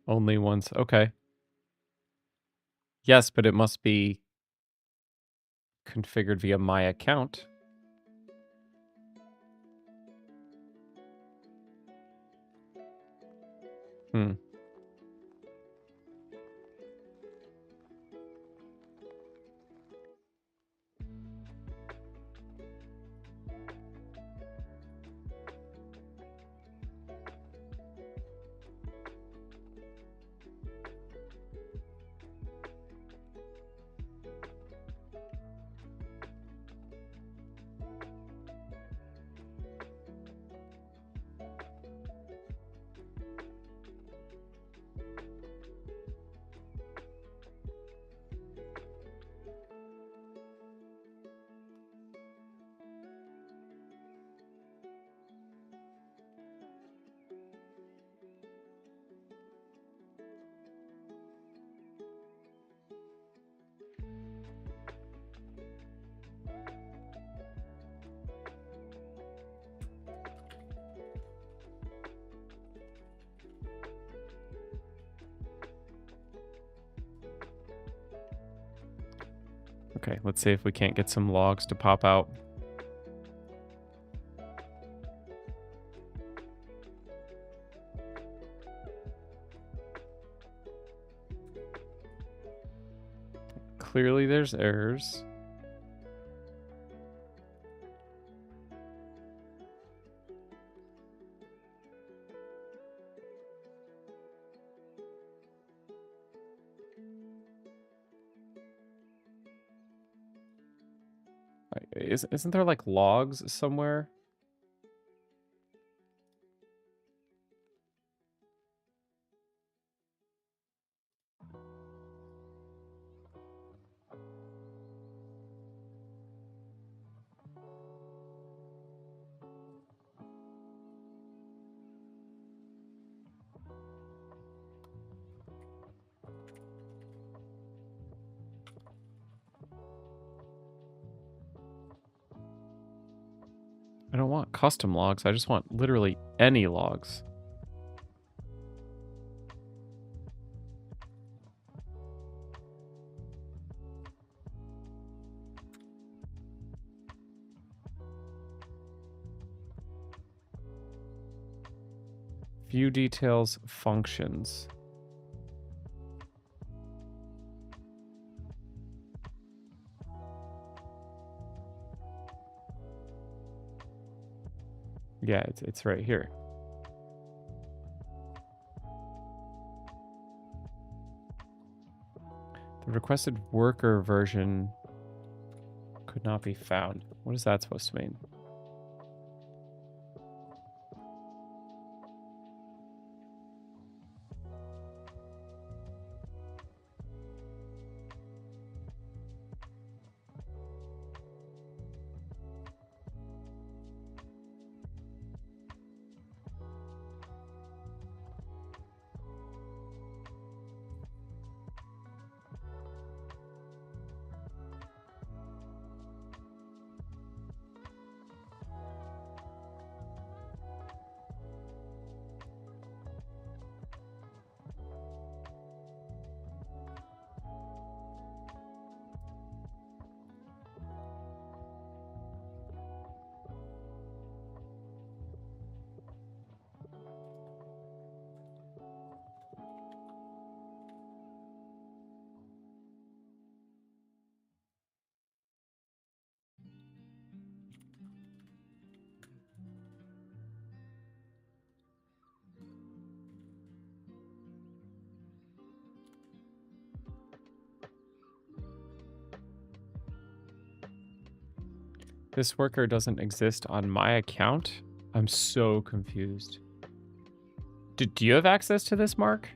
Only once. Okay. Yes, but it must be configured via my account. Hmm. Okay, let's see if we can't get some logs to pop out. Clearly there's errors. Isn't there like logs somewhere? I don't want custom logs. I just want literally any logs. View details, functions. Yeah, it's right here. The requested worker version could not be found. What is that supposed to mean? This worker doesn't exist on my account? I'm so confused. Do you have access to this, Mark?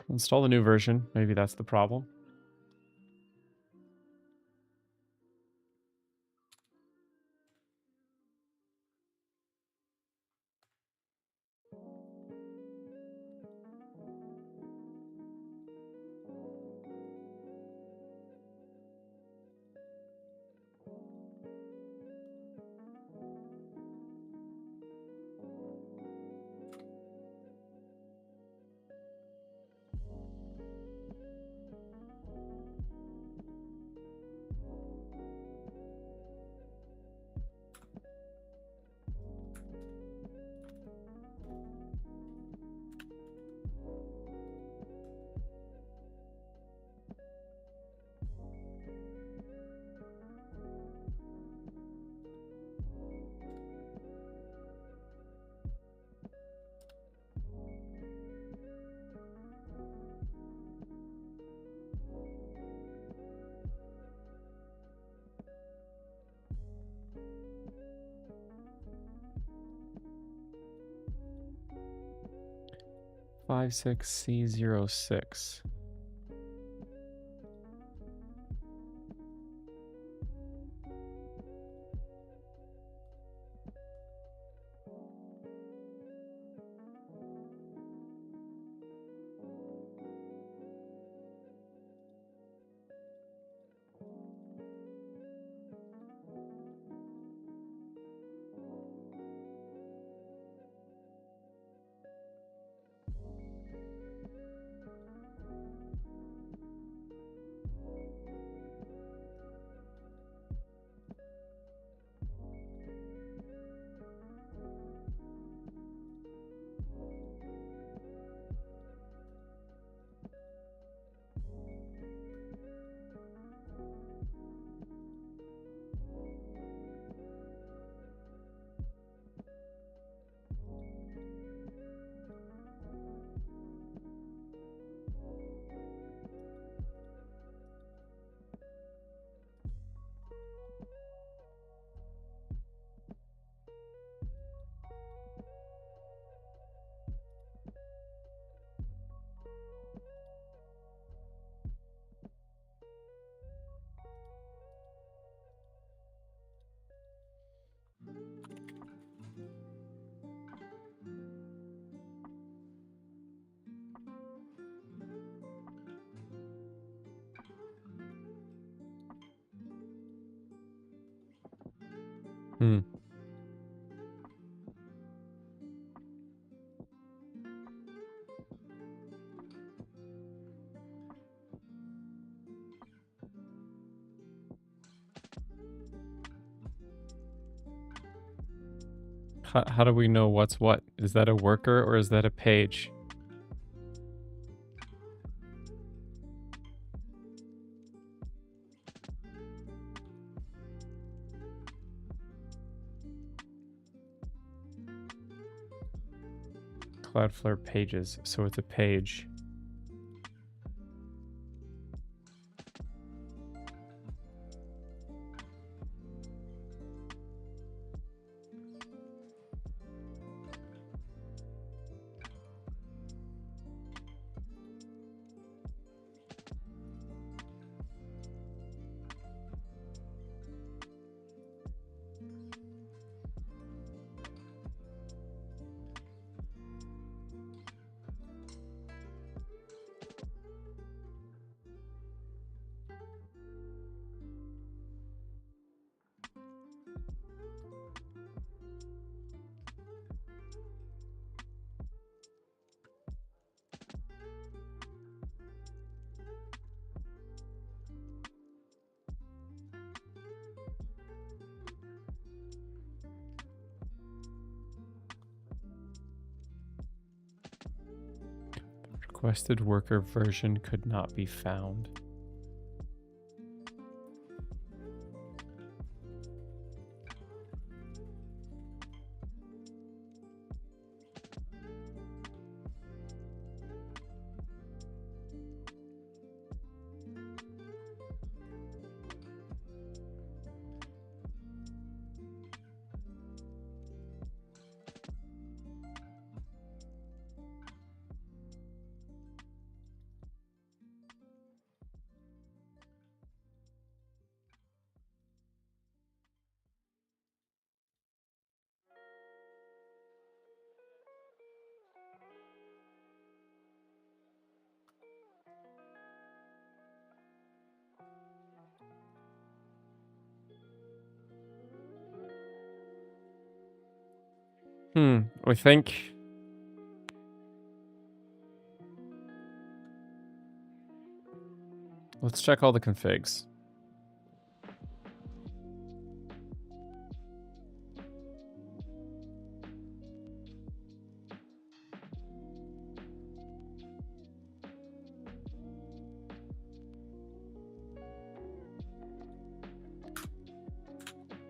Install the new version. Maybe that's the problem. Five 6C06. Hmm. How do we know what's what? Is that a worker or is that a page? Cloudflare pages, so it's a page. Requested worker version could not be found. I think... Let's check all the configs.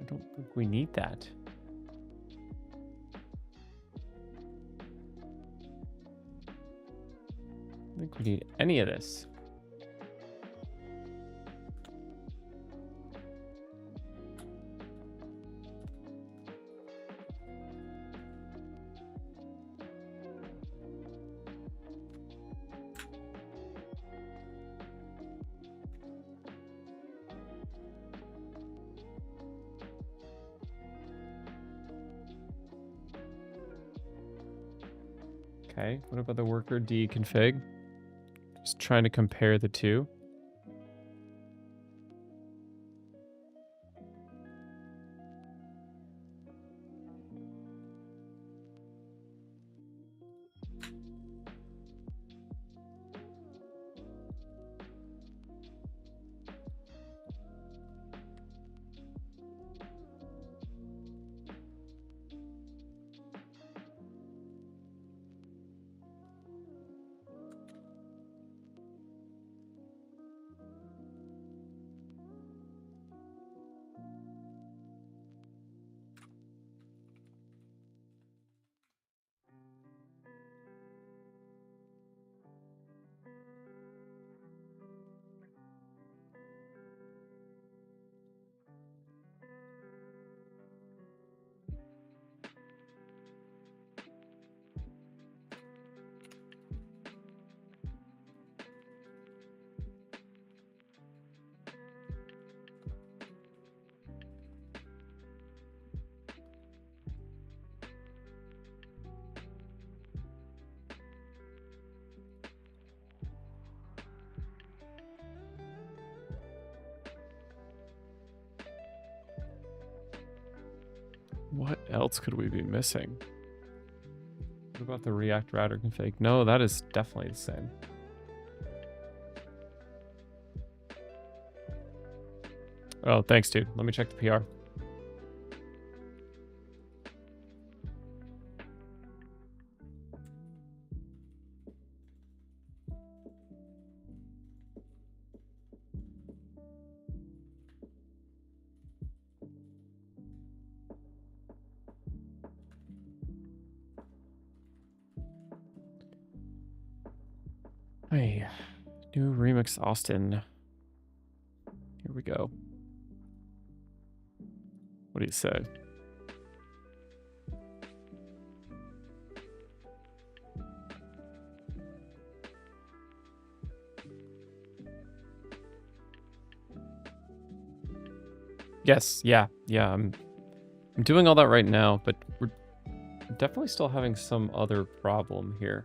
I don't think we need that. I don't think we need any of this. Okay, what about the worker D config? Just trying to compare the two. What else could we be missing? What about the React router config? No, that is definitely the same. Oh, thanks, dude. Let me check the PR. Hey, new remix Austin. Here we go. What do you say? Yes, yeah. I'm doing all that right now, but we're definitely still having some other problem here.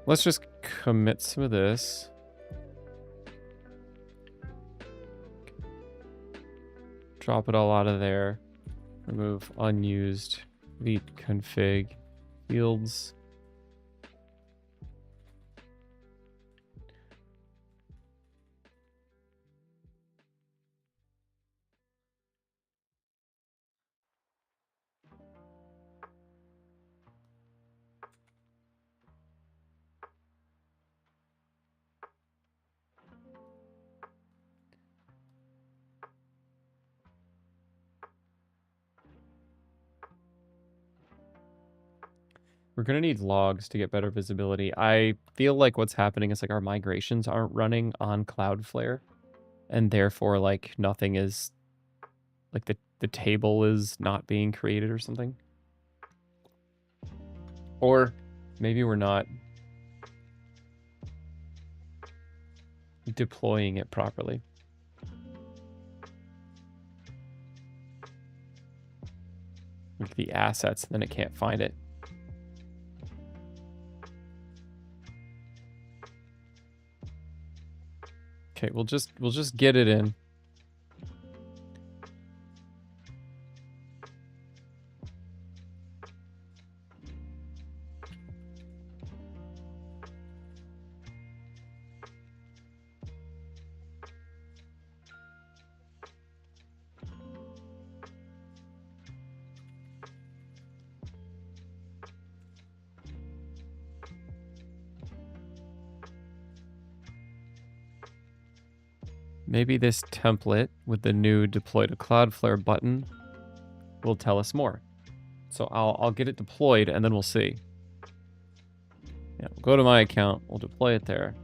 Let's just commit some of this. Drop it all out of there. Remove unused lead config fields. We're going to need logs to get better visibility. I feel like what's happening is like our migrations aren't running on Cloudflare, and therefore like nothing is, like the table is not being created or something. Or maybe we're not deploying it properly. like the assets, and then it can't find it. Okay, we'll just get it in. Maybe this template with the new deploy to Cloudflare button will tell us more. So I'll get it deployed and then we'll see. Yeah, we'll go to my account, we'll deploy it there.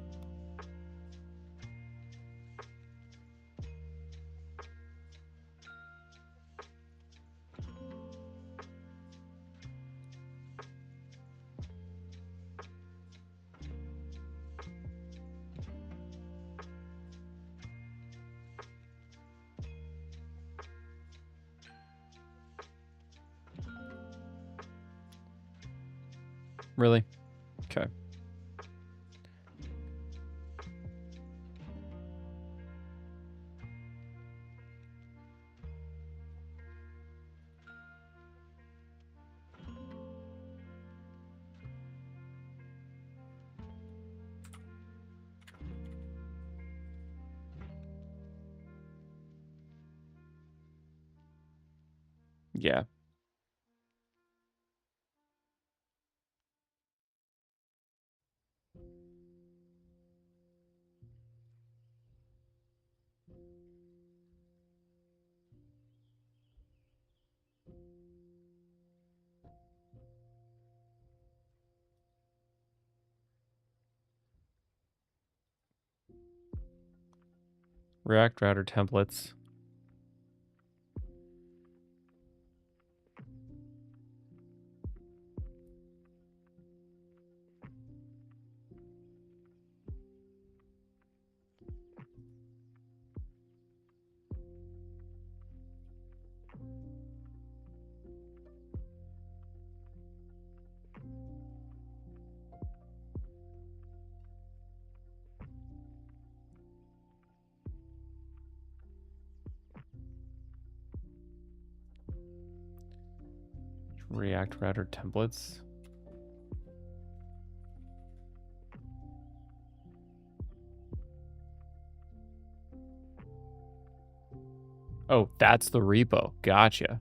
Really? Okay. Yeah. React router templates. React router templates. Oh, that's the repo. Gotcha.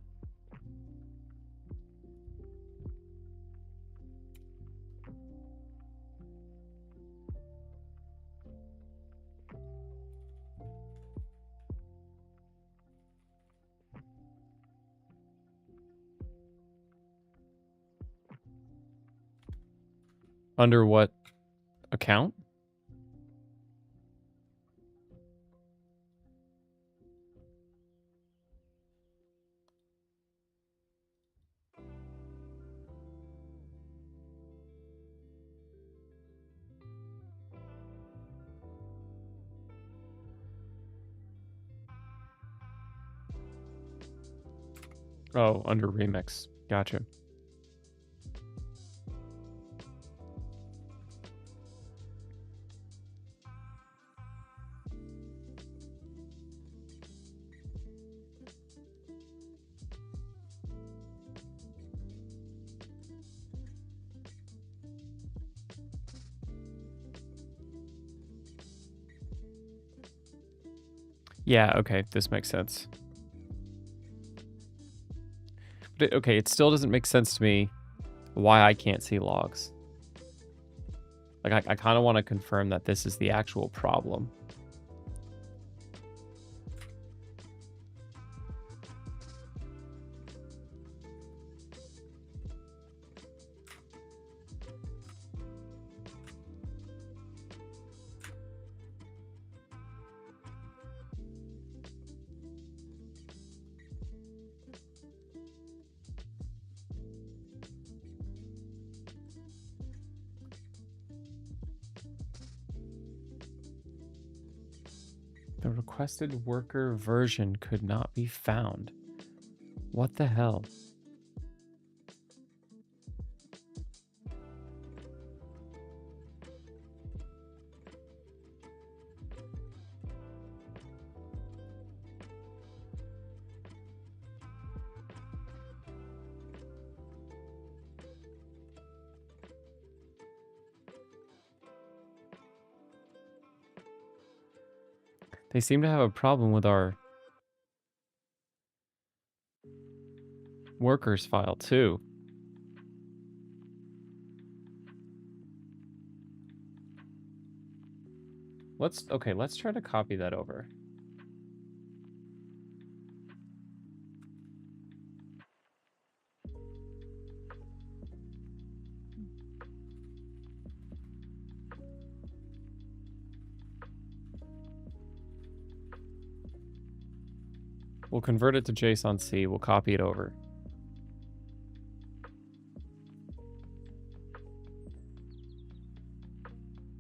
Under what account? Oh, under remix. Gotcha. Yeah, okay, this makes sense. But okay, it still doesn't make sense to me why I can't see logs. Like, I kind of want to confirm that this is the actual problem. The requested worker version could not be found. What the hell? They seem to have a problem with our workers file too. Let's try to copy that over. We'll convert it to JSON-C. We'll copy it over.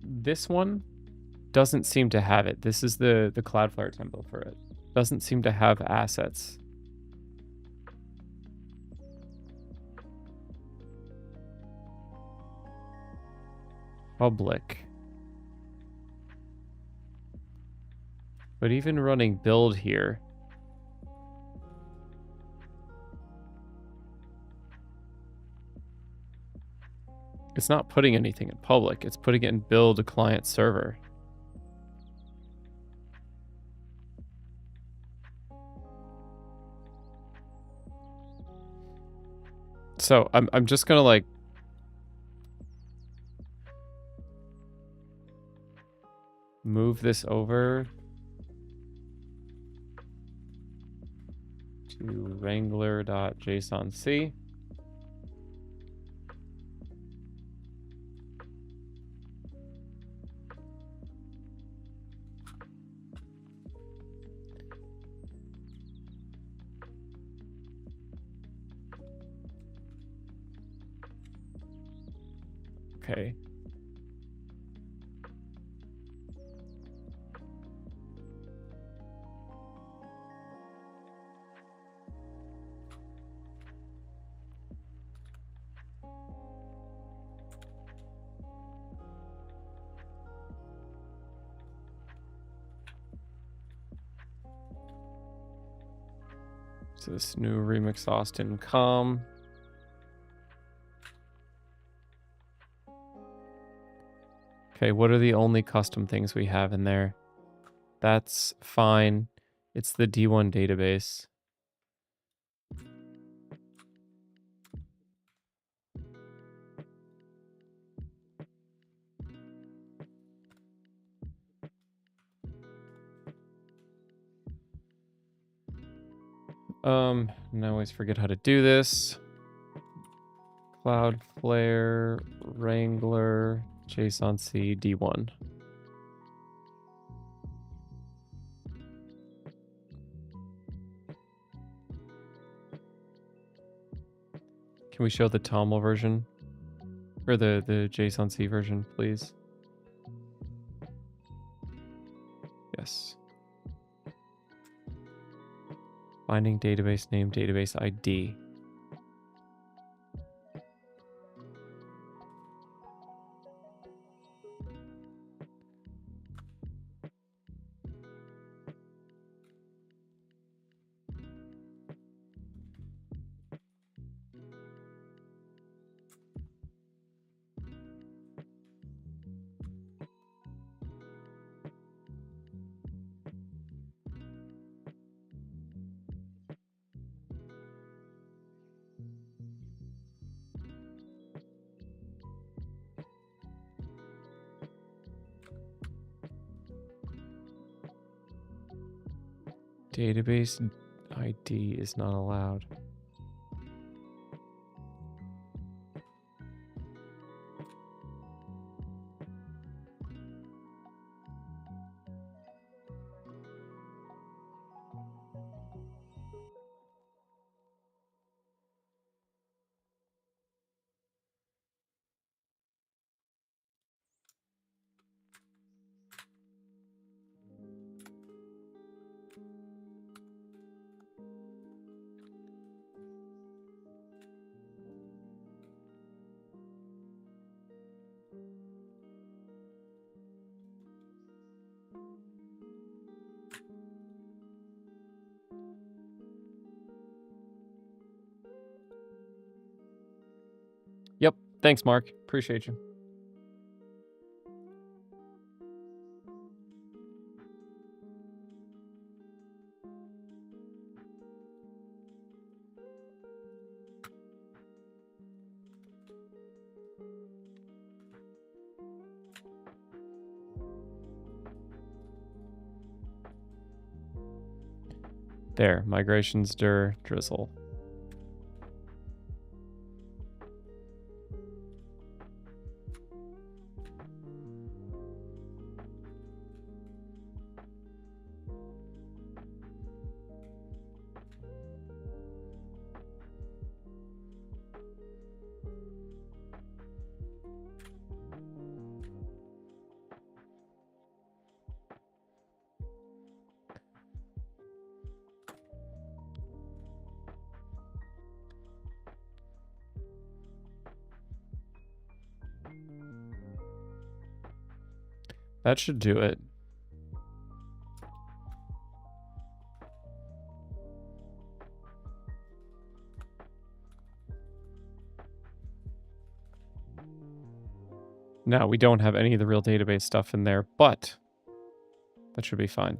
This one doesn't seem to have it. This is the Cloudflare template for it. Doesn't seem to have assets. Public. But even running build here, it's not putting anything in public. It's putting it in build a client server. So I'm just gonna like move this over to wrangler.jsonc. Okay. So this new remix Austin com. Okay, what are the only custom things we have in there? That's fine. It's the D1 database. And I always forget how to do this. Cloudflare, Wrangler, JSON-C, D1. Can we show the TOML version? Or the JSON-C version, please? Yes. Finding database name, database ID. Database ID is not allowed. Yep. Thanks, Mark. Appreciate you. There, migrations dir drizzle. That should do it. No, we don't have any of the real database stuff in there, but that should be fine.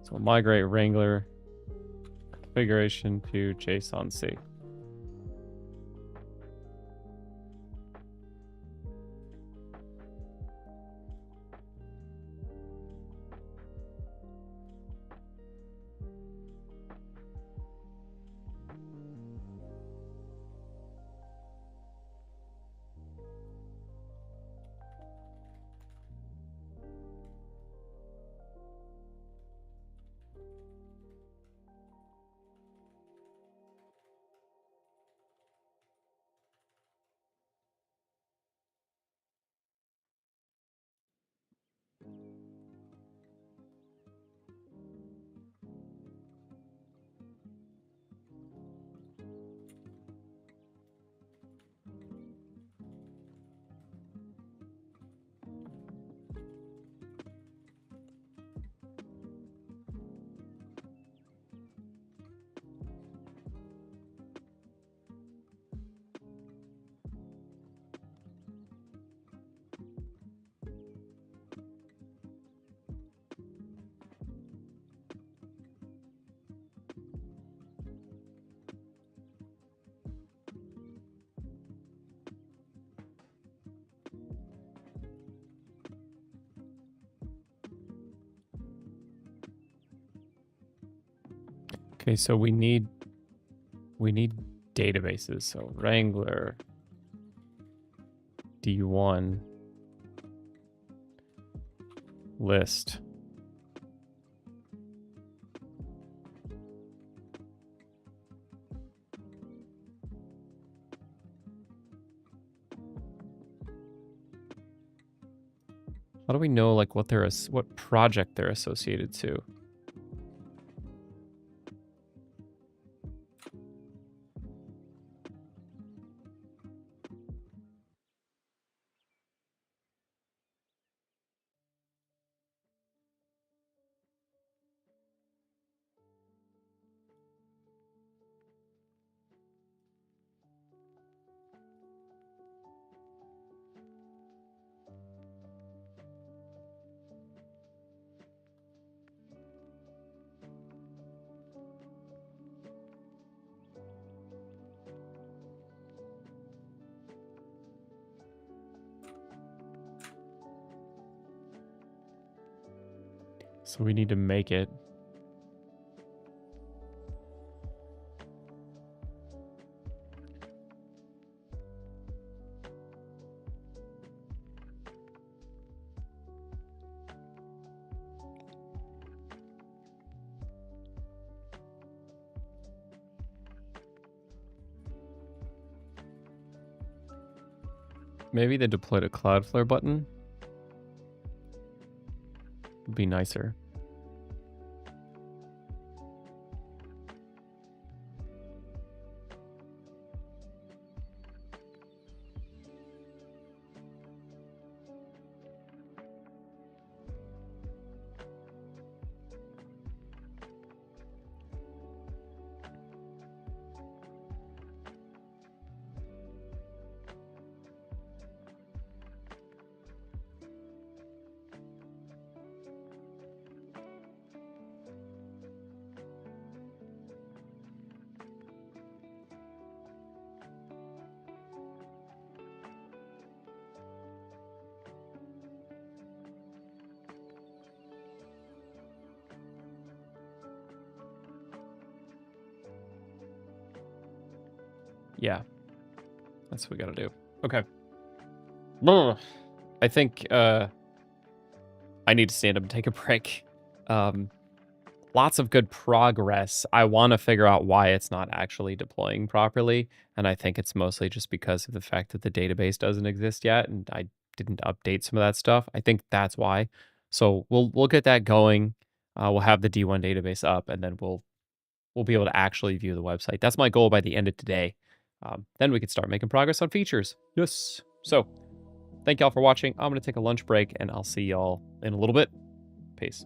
So we'll migrate Wrangler configuration to JSON-C. Okay, so we need databases. So Wrangler D1 list. How do we know like what project they're associated to? So we need to make it. Maybe they deployed a Cloudflare button. Would be nicer. Yeah, that's what we gotta do. Okay. I think I need to stand up and take a break. Lots of good progress. I want to figure out why it's not actually deploying properly, and I think it's mostly just because of the fact that the database doesn't exist yet, and I didn't update some of that stuff. I think that's why. So we'll get that going. We'll have the D1 database up, and then we'll be able to actually view the website. That's my goal by the end of today. Then we can start making progress on features. Yes. So thank y'all for watching. I'm gonna take a lunch break, and I'll see y'all in a little bit. Peace.